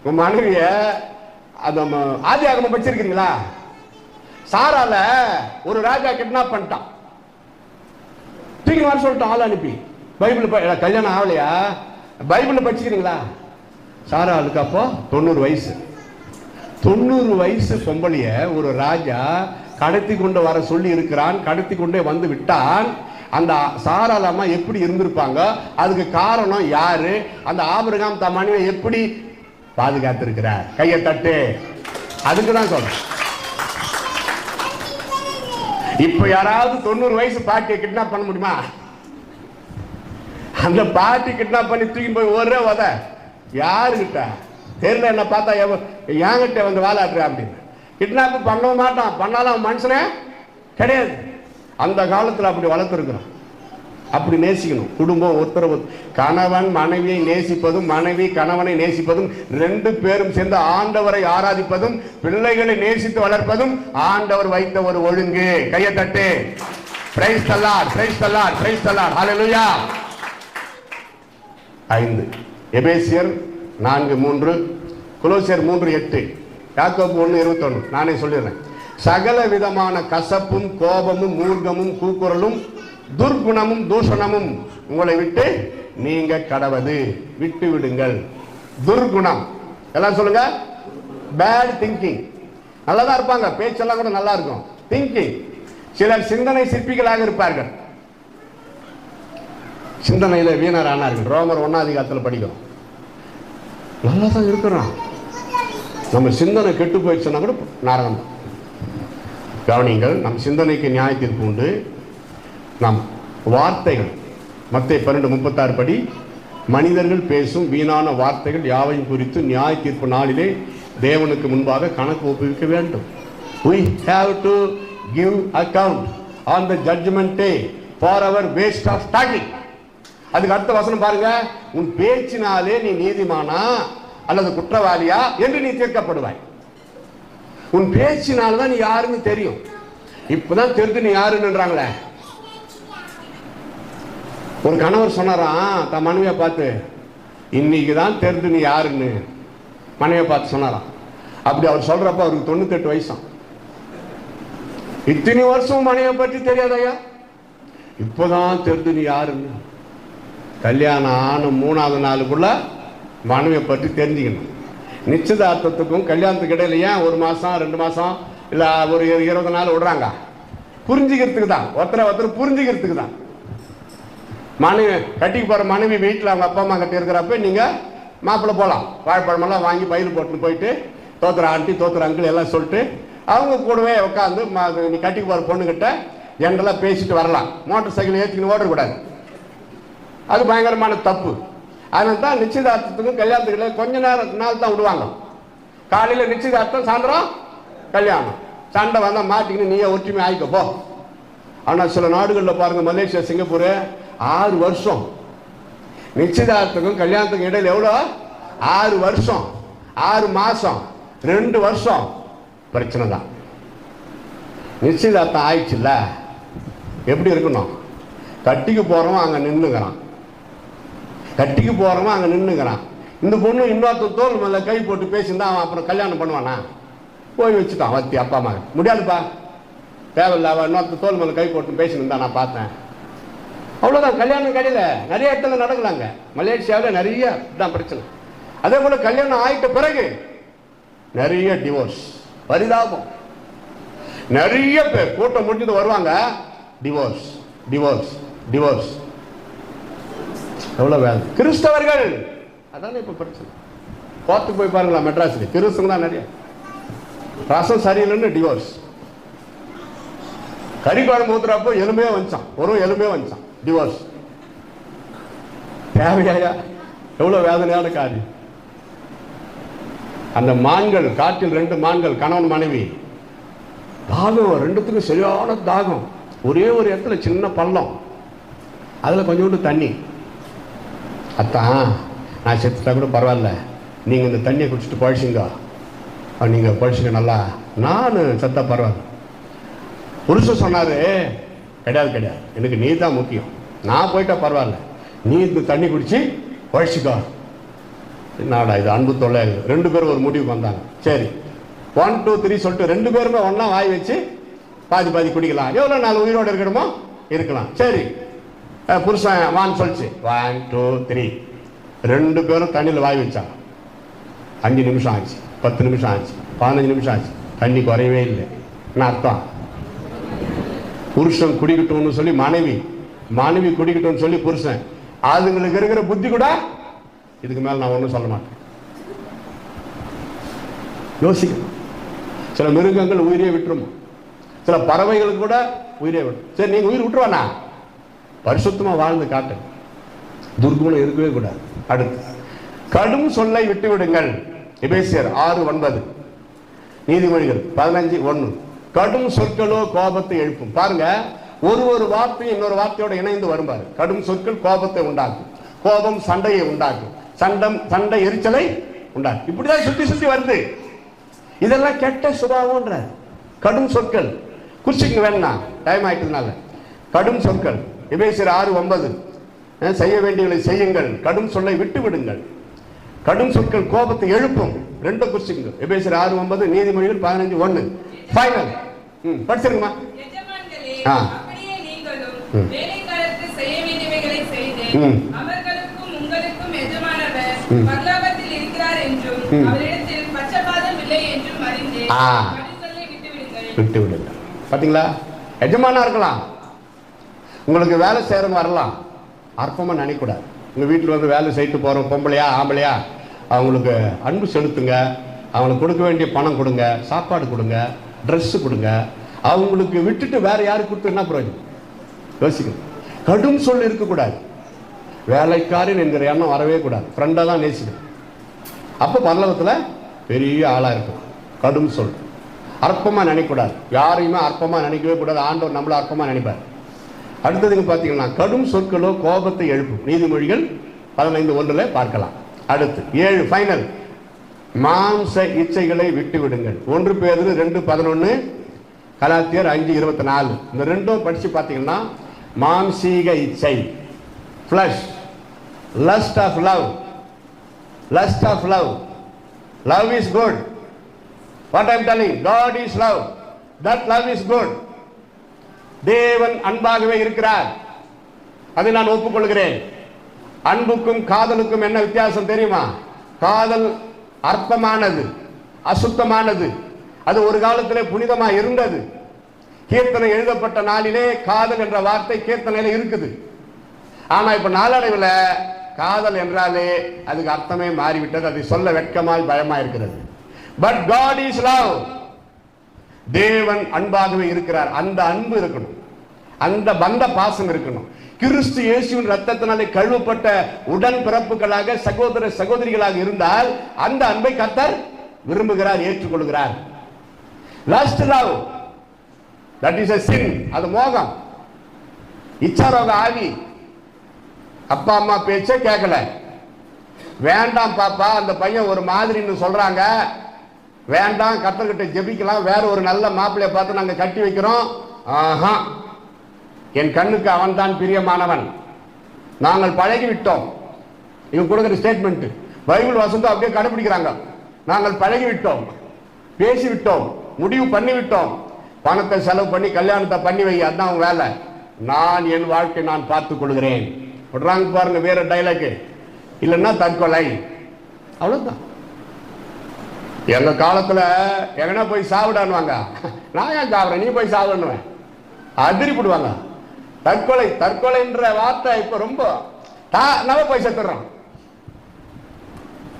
[SPEAKER 2] உன் மனைவிய அந்த ஆதியாகமம் படிச்சிருக்கீங்களா? சாரால ஒரு ராஜா கிட்னாப் பண்ணிட்டான், தூக்கி வர சொல்லிட்டான் ஆள் அனுப்பி. பைபிள் கல்யாணம் ஆகலையா? பைபிள் படிச்சுக்கிறீங்களா? சாராளுக்கு அப்போ 90 வயசு. 90 வயசு பொம்பளைய ஒரு ராஜா கடத்தி கொண்டு வர சொல்லி இருக்கிறான். கடத்தி கொண்டே வந்து விட்டான். அந்த சாராள் அம்மா எப்படி இருந்திருப்பாங்க? அதுக்கு காரணம் யாரு? அந்த ஆபிரகாம் தன் மனைவியை எப்படி பாதுகாத்திருக்கிறார்? கையை தட்டு. அதுக்குதான் சொல்றேன். இப்ப யாராவது 90 வயசு பாட்டியை கிட்னாப் பண்ண முடியுமா? அந்த பாட்டி கிட்னாப் பண்ணி தூக்கி போய் ஒரே உத யாருகிட்ட தெரியல, என்ன பார்த்தா என்கிட்ட வந்து வாழாட்டுற அப்படின்னு. கிட்னாப் பண்ணவும் மாட்டான், பண்ணாலும் அவன் மனுஷனே கிடையாது. அந்த காலத்தில் அப்படி வளர்த்துருக்கிறோம். அப்படி நேசிக்கணும். குடும்பம் ஒருத்தர் கணவன் மனைவியை நேசிப்பதும் மனைவி கணவனை நேசிப்பதும் 2 பேரும் சேர்ந்து ஆண்டவரை ஆராதிப்பதும் பிள்ளைகளை நேசித்து வளர்ப்பதும் ஆண்டவர் வைத்த ஒரு ஒழுங்கு. கையை தட்டு. Praise the lord, praise the lord, praise the lord. Hallelujah. 5 எபேசியர் 4:3, கொலோசியர் 3:8, யாக்கோபு 1:21. நானே சொல்லிடுறேன். சகல விதமான கசப்பும் கோபமும் மூர்க்கமும் கூக்குரலும் துர்குணமும் தூஷணமும் உங்களை விட்டு நீங்க கடவது. விட்டு விடுங்கள். துர்குணம் எல்லாம் சொல்லுங்க. Bad thinking. நல்லதான் இருப்பாங்க, பேச்செல்லாம் கூட நல்லா இருக்கும். திங்கிங். சிலர் சிந்தனை சிற்பிகளாக இருப்பார்கள், சிந்தனையில வீணர் ஆனார்கள். ரோமர் 1ஆம் அதிகாரத்தில் படிக்கிறோம். நல்லா தான் இருக்கிறோம். நம்ம சிந்தனை கெட்டு போயிடுச்சுன்னா கூட நரகம் தான். கவனிங்கள், நம் சிந்தனைக்கு நியாய தீர்ப்பு உண்டு. நம் வார்த்தைகள் மத்தேயு 12:36 படி மனிதர்கள் பேசும் வீணான வார்த்தைகள் யாவையும் குறித்து நியாய தீர்ப்பு நாளிலே தேவனுக்கு முன்பாக கணக்கு ஒப்புவிக்க வேண்டும். We have to give account on the judgment day for our waste of talking. அதுக்கு அடுத்த வசனம் பாருங்க. உன் பேச்சினாலே நீ நீதிமானா அல்லது குற்றவாளியா என்று நீ தீர்க்கப்படுவாய். உன் பேச்சினால்தான் நீ யாருன்னு தெரியும். இப்பதான் தெரிஞ்சு நீ யாருன்னுன்றாங்களே. ஒரு கணவர் சொன்னாராம் தன் மனைவியை பார்த்து, இன்னைக்கு தான் தெரிஞ்சு நீ யாருன்னு மனைவியை பார்த்து சொன்னாராம். அப்படி அவர் சொல்றப்ப அவருக்கு 98 வயசாம். இத்தனை வருஷம் மனைவியை பற்றி தெரியாதையா? இப்பதான் தெரிஞ்சு நீ யாருன்னு. கல்யாணம் ஆன 3ஆவது நாளுக்குள்ள மனைவியை பற்றி தெரிஞ்சுக்கணும். நிச்சயதார்த்தத்துக்கும் கல்யாணத்துக்கு இடையில ஏன் 1 மாசம் 2 மாசம் இல்ல ஒரு 20 நாள் விடுறாங்க? புரிஞ்சுக்கிறதுக்கு தான். ஒருத்தர் புரிஞ்சுக்கிறதுக்கு தான். மனைவி கட்டிக்கு போற மனைவி வீட்டில் அவங்க அப்பா அம்மா கட்டி இருக்கிறப்ப நீங்க மாப்பிள்ளை போகலாம், வாழைப்பழமெல்லாம் வாங்கி பயிர் போட்டு போயிட்டு தோத்துற ஆண்டி தோத்துற அங்கிள் எல்லாம் சொல்லிட்டு அவங்க கூடவே உட்காந்து நீ கட்டிக்கு போற பொண்ணுகிட்ட ஜென்ரலாக பேசிட்டு வரலாம். மோட்டர் சைக்கிள் ஏற்றிக்கின்னு ஓடக்கூடாது, அது பயங்கரமான தப்பு. அதனால தான் நிச்சயதார்த்தத்துக்கும் கல்யாணத்துக்கு கொஞ்ச நாள் தான் விடுவாங்க. காலையில் நிச்சயதார்த்தம், சாயந்தரம் கல்யாணம். சண்டை வந்தால் மாட்டிக்கின்னு நீயே ஒற்றுமை ஆகிக்க போ. ஆனால் சில நாடுகளில் பாருங்க, மலேசியா சிங்கப்பூர் 6 வருஷம் நிச்சயதார்த்தத்துக்கும் கல்யாணத்துக்கும் இடையில எவ்வளோ? 6 வருஷம் 6 மாசம் 2 வருஷம் பிரச்சனை தான். நிச்சயதார்த்தம் ஆயிடுச்சுல்ல, எப்படி இருக்கணும்? கட்டிக்கு போறவன் அங்க நின்னுக்கிறான், கட்டிக்கு போறவன் அங்க நின்னுக்கிறான். இந்த பொண்ணு இன்னொருத்த தோல் மேல கை போட்டு பேசியிருந்தா அவன் அப்புறம் கல்யாணம் பண்ணுவானா? போய் வச்சுட்டான் வத்தி அப்பா அம்மா. முடியாதுப்பா, தேவையில்ல. அவன் இன்னொருத்த தோல் மேல கை போட்டு பேசியிருந்தா நான் பார்த்தேன். அவ்வளவுதான். கல்யாணம் கடையில நிறைய இடத்துல நடக்கலாங்க. மலேசியாவில் நிறைய தான் பிரச்சனை. அதே போல கல்யாணம் ஆயிட்ட பிறகு நிறைய டிவோர்ஸ், பரிதாபம். நிறைய பேர் கூட்டம் முடிஞ்சது வருவாங்க, டிவோர்ஸ் டிவோர்ஸ் டிவோர்ஸ். எவ்வளவு வேலை. கிறிஸ்தவர்கள் அதானே இப்ப பிரச்சனை. கோர்ட்டுக்கு போய் பாருங்களா, மெட்ராஸ்ல கிறிஸ்தவங்க தான் நிறைய. ரசம் சரியில்லைன்னு டிவோர்ஸ். கறி குழம்பு ஊத்துறப்போ எலும்பே வந்துச்சான், ஒரு எலும்பே வந்துச்சான், டிவோர்ஸ். தேவையா? எவ்வளவு வேதனையான காரியம். அந்த மான்கள், காட்டில் 2 மான்கள், கணவன் மனைவி, தாகம், 2த்துக்கும் சரியான தாகம். ஒரே ஒரு இடத்துல சின்ன பள்ளம், அதுல கொஞ்சோண்டு தண்ணி. அத்தான், நான் செத்துட்டா கூட பரவாயில்ல, நீங்க இந்த தண்ணியை குடிச்சிட்டு பழிச்சிங்க, நீங்க பழிச்சிங்க நல்லா, நான் செத்தா பரவாயில்ல. புருஷன் சொன்னாரு, கிடையாது கிடையாது, எனக்கு நீ தான் முக்கியம், நான் போயிட்டா பரவாயில்ல, நீ இந்த தண்ணி குடிச்சு பழிச்சிக்கோ. என்னடா இது அன்பு தொல்லை. 2 பேரும் ஒரு முடிவுக்கு வந்தாங்க. சரி 1 2 3 சொல்லிட்டு 2 பேருமே ஒன்னா வாய் வச்சு பாதி பாதி குடிக்கலாம். எவ்வளவு நாள் உயிரோடு இருக்கணுமோ இருக்கலாம். சரி, புருஷன் வான்னு சொல்லிச்சு. 1 2 3 2 பேரும் தண்ணியில் வாய் வச்சாங்க. 5 நிமிஷம் ஆச்சு, 10 நிமிஷம் ஆச்சு, 15 நிமிஷம் ஆச்சு, தண்ணி குறையவே இல்லை. என்ன அர்த்தம்? புருஷன் குடிக்கட்டும்னு சொல்லி மனைவி குடிக்கட்டும்னு சொல்லி புருஷன். அதுங்களுக்கு இருக்கிற புத்தி கூட இதுக்கு மேல நான் ஒன்றும் சொல்ல மாட்டேன். யோசிக்கணும். சில மிருகங்கள் உயிரே விட்டுருமா, சில பறவைகளுக்கு கூட உயிரே விடும். சரி, நீங்க உயிர் விட்டுருவானா? பரிசுத்தமா வாழ்ந்து காட்டு, துர்குணம் இருக்கவே கூடாது. அடுத்து, கடும் சொல்லை விட்டு விடுங்கள். எபேசியர் 6:9, நீதிமொழிகள் 15:1. கடும் சொற்களோ கோபத்தை எழுப்பும். பாருங்க, ஒரு வார்த்தை இன்னொரு வார்த்தையோட இணைந்து வரும்பாரு. கடும் சொற்கள் கோபத்தை உண்டாக்கும், கோபம் சண்டையை உண்டாக்கும், சண்டை எரிச்சலை உண்டாக்கும். இப்படிதான் சுத்தி சுத்தி வருது. இதெல்லாம் கெட்ட சுபாவம்ன்ற கடும் சொற்கள். குறிச்சிக்க வேணாம், டைம் ஆயிட்டதுனால. கடும் சொற்கள். எபேசியர் 6:9, செய்ய வேண்டியவர்களை செய்யுங்கள், கடும் சொல்லை விட்டு விடுங்கள். கடும் சொற்கள் கோபத்தை எழுப்பும். 2 குறிச்சிங்க. எபேசியர் 6:9, நீதிமொழிகள் 15:1. ஃபைனல் படிச்சிருங்கம்மா.
[SPEAKER 3] அப்படியே நீங்களும் வேலைக்காரருக்கு செய்ய வேண்டியவைகளை செய்து அவர்களுக்கும் உங்களுக்கும் எஜமானவர் பரலோகத்தில் இருக்கிறார் என்றும் அவரிடத்தில் பட்சபாதம் இல்லை என்றும் அறிந்து கடுஞ்சொல்லை விட்டு விடுங்கள்.
[SPEAKER 2] பாத்தீங்களா? எஜமானா இருக்கலாம், உங்களுக்கு வேலை செய்யறவங்க வரலாம், அற்பமா நினைக்கூடாது. உங்க வீட்டில் வந்து வேலை செய்யிட்டு போறோம், பொம்பளையா ஆம்பளையா, அவங்களுக்கு அன்பு செலுத்துங்க, அவங்களுக்கு கொடுக்க வேண்டிய பணம் கொடுங்க, சாப்பாடு கொடுங்க, ட்ரெஸ் கொடுங்க. அவங்களுக்கு விட்டுட்டு வேற யாருக்கு கொடுத்து என்ன பிரயோஜனம்? யோசிக்கணும். கடும் சொல் இருக்கக்கூடாது. வேலைக்காரன் என்கிற எண்ணம் வரவே கூடாது. ஃப்ரெண்டா தான் நேசிக்கணும். அப்போ பரலோகத்துல பெரிய ஆளா இருக்கும். கடும் சொல் அற்பமா நினைக்கூடாது. யாரையுமே அற்பமா நினைக்கவே கூடாது. ஆண்டவர் நம்மள அற்பமா நினைப்பார். அடுத்ததுங்க பாத்தீங்கன்னா, கடும் சொற்களோ கோபத்தை எழுப்பும். நீதிமொழிகள் 15:1 பார்க்கலாம். அடுத்து 7 ஃபைனல். மாம்ச இச்சைகளை விட்டு விடுங்கள். 1 பேதுரு 2:11, கலாத்தியர் 5:24. இந்த 2 படிச்சு பார்த்தீங்கன்னா, மாம்சீக இச்சை, flesh, lust of love, lust of love. Love is good. What I am telling, God is love. That love is good. தேவன் அன்பாகவே இருக்கிறார், அதை நான் ஒப்புக்கொள்கிறேன். அன்புக்கும் காதலுக்கும் என்ன வித்தியாசம் தெரியுமா? காதல் அற்பமானது, அசுத்தமானது. அது ஒரு காலத்திலே புனிதமா இருந்தது. கீர்த்தனை எழுதப்பட்ட நாளிலே காதல் என்ற வார்த்தை கீர்த்தனையில இருக்குது. ஆனா இப்ப நாளடைவில் காதல் என்றாலே அதுக்கு அர்த்தமே மாறிவிட்டது. அதை சொல்ல வெட்கமாய் பயமா இருக்கிறது. But God is love. தேவன் அன்பாகவே இருக்கிறார். அந்த அன்பு இருக்கணும், அந்த பந்த பாசம் இருக்கணும். கிறிஸ்து இயேசுவின் ரத்தத்தினாலே கழுவப்பட்ட உடன் பிறப்புகளாக சகோதர சகோதரிகளாக இருந்தால் அந்த அன்பை கர்த்தர் விரும்புகிறார், ஏற்றுக்கொள்கிறார். Lust love, that is a sin. அது மோகம், இச்சாரோக ஆவி. அப்பா அம்மா பேச்சே கேட்கல, வேண்டாம் பாப்பா அந்த பையன் ஒரு மாதிரின்னு சொல்றாங்க, வேண்டாம், கர்த்தர்கிட்ட ஜெபிக்கலாம், வேற ஒரு நல்ல மாப்பிள்ளைய பார்த்து நாங்க கட்டி வைக்கிறோம். ஆஹா, என் கண்ணுக்கு அவன் தான் பிரியமானவன், நாங்கள் பழகிவிட்டோம். இவங்க கொடுக்குற ஸ்டேட்மெண்ட் பைபிள் வசந்தம் அப்படியே கடைபிடிக்கிறாங்க. நாங்கள் பழகிவிட்டோம், பேசிவிட்டோம், முடிவு பண்ணிவிட்டோம், பணத்தை செலவு பண்ணி கல்யாணத்தை பண்ணி வை, அதுதான் அவங்க வேலை. நான் என் வாழ்க்கை நான் பார்த்துக் கொள்கிறேன். விடுறாங்க பாருங்க வேற டைலாக், இல்லைன்னா தற்கொலை, அவ்வளவுதான். எங்க காலத்துல எங்கன்னா போய் சாப்பிடான்வாங்க, நான் ஏன் சாப்பிட்றேன், நீ போய் சாப்பிடுவேன். அதிரிப்படுவாங்க. தற்கொலை தற்கொலைன்ற வார்த்தை இப்ப ரொம்ப நம்ம போய் செத்துறோம்.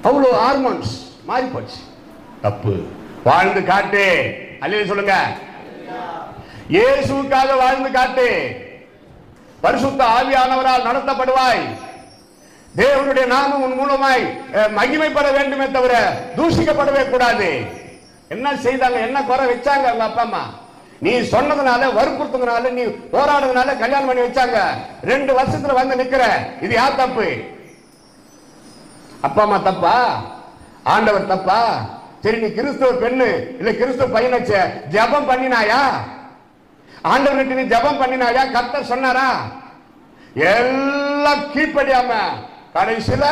[SPEAKER 2] அவ்வளோ ஹார்மோன்ஸ் மாறி போச்சு. தப்பு. வாழ்ந்து காட்டு. அல்லேலூயா சொல்லுங்க. இயேசுவுக்காக வாழ்ந்து காட்டு. பரிசுத்த ஆவியானவரால் நடத்தப்படுவாய். தேவனுடைய நாமம் உன் மூலமாய் மகிமைப்பட வேண்டுமே தவிர தூஷிக்கப்படவே கூடாது. என்ன செய்தாங்க, என்ன குறை வச்சாங்க அவங்க அப்பா அம்மா? நீ சொன்னதுனால, வற்புறுத்ததுனால, நீ போராடுறதுனால கல்யாணம் பண்ணி வச்சாங்க. 2 வருஷத்துல வந்து நிக்கிற. இது யார் தப்பு? அப்பா அம்மா தப்பா? ஆண்டவர் தப்பா? சரி, நீ கிறிஸ்துவ பெண்ணு இல்ல கிறிஸ்துவ பையனாச்ச, ஜெபம் பண்ணினாயா? ஆண்டவர்கிட்ட நீ ஜெபம் பண்ணினாயா? கர்த்தர் சொன்னாரா? எல்லாம் கீழ்ப்படியாம கடைசியில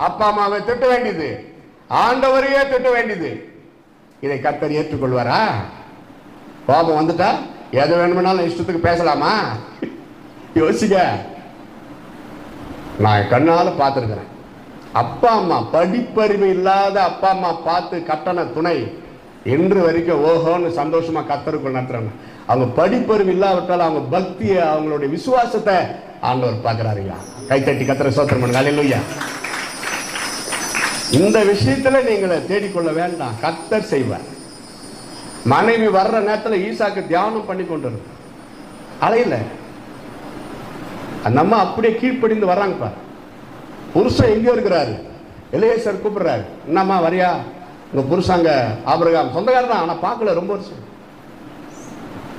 [SPEAKER 2] அப்பா அம்மாவை திட்ட வேண்டியது, ஆண்டவரையே திட்ட வேண்டியது. இதை கர்த்தர் ஏற்றுக்கொள்வாரா? கோபம் வந்துட்டா எது வேணும்னாலும் இஷ்டத்துக்கு பேசலாமா? யோசிக்க. நான் கண்ணால பார்த்திருக்கிறேன். அப்பா அம்மா, படிப்பறிவு இல்லாத அப்பா அம்மா பார்த்து கட்டண துணை இன்று வரைக்கும் ஓஹோன்னு சந்தோஷமா கர்த்தருக்குள் நடத்துறாங்க. அவங்க படிப்பறிவு இல்லாவிட்டால் அவங்க பக்தியை, அவங்களுடைய விசுவாசத்தை ஆண்டவர் பார்க்கிறாருங்க. கைத்தட்டி கர்த்தரை ஸ்தோத்திரம் பண்ணுங்க. அல்லேலூயா. இந்த விஷயத்துல நீங்களை தேடிக்கொள்ள வேண்டாம், கர்த்தர் செய்வார். மனைவி வர்ற நேரத்தில் ஈசாக்கு தியானம் பண்ணி கொண்டு அலையில அந்த அம்மா அப்படியே கீழ்ப்படிந்து வர்றாங்க பாரு. புருஷன் எங்கேயோ இருக்கிறாரு. எலியேசர் கூப்பிடுறாரு, என்னம்மா வரியா? உங்க புருஷாங்க ஆபிரகாம் சொந்தக்காரர் தான், ஆனா பார்க்கல, ரொம்ப வருஷம்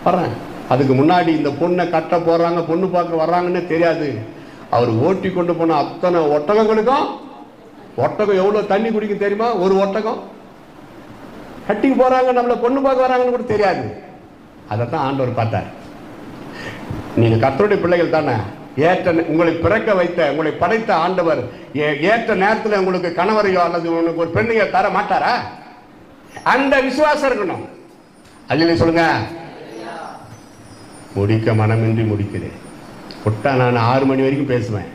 [SPEAKER 2] வர்றேன். அதுக்கு முன்னாடி இந்த பொண்ணை கட்ட போறாங்க, பொண்ணு பார்க்க வர்றாங்கன்னு தெரியாது. அவர் ஓட்டி கொண்டு போன அத்தனை ஒட்டகங்களுக்கும், ஒட்டகம் எவ்வளவு தண்ணி குடிக்கும் தெரியுமா? ஒரு ஒட்டகம். கட்டிக்கு போறாங்க, நம்மள பொண்ணு பார்க்க வராங்கன்னு கூட தெரியாது. அதைத்தான் ஆண்டவர் பார்த்தார். நீங்க கர்த்தருடைய பிள்ளைகள் தானே. ஏற்ற உங்களை பிறக்க வைத்த, உங்களை படைத்த ஆண்டவர் ஏற்ற நேரத்தில் உங்களுக்கு கணவரையோ அல்லது உங்களுக்கு ஒரு பெண்ணையோ தர மாட்டாரா? அந்த விசுவாசம் இருக்கணும். அல்லேலூயா சொல்லுங்க. முடிக்க மனமின்றி முடிக்கிறேன். விட்டா நான் 6 மணி வரைக்கும் பேசுவேன்.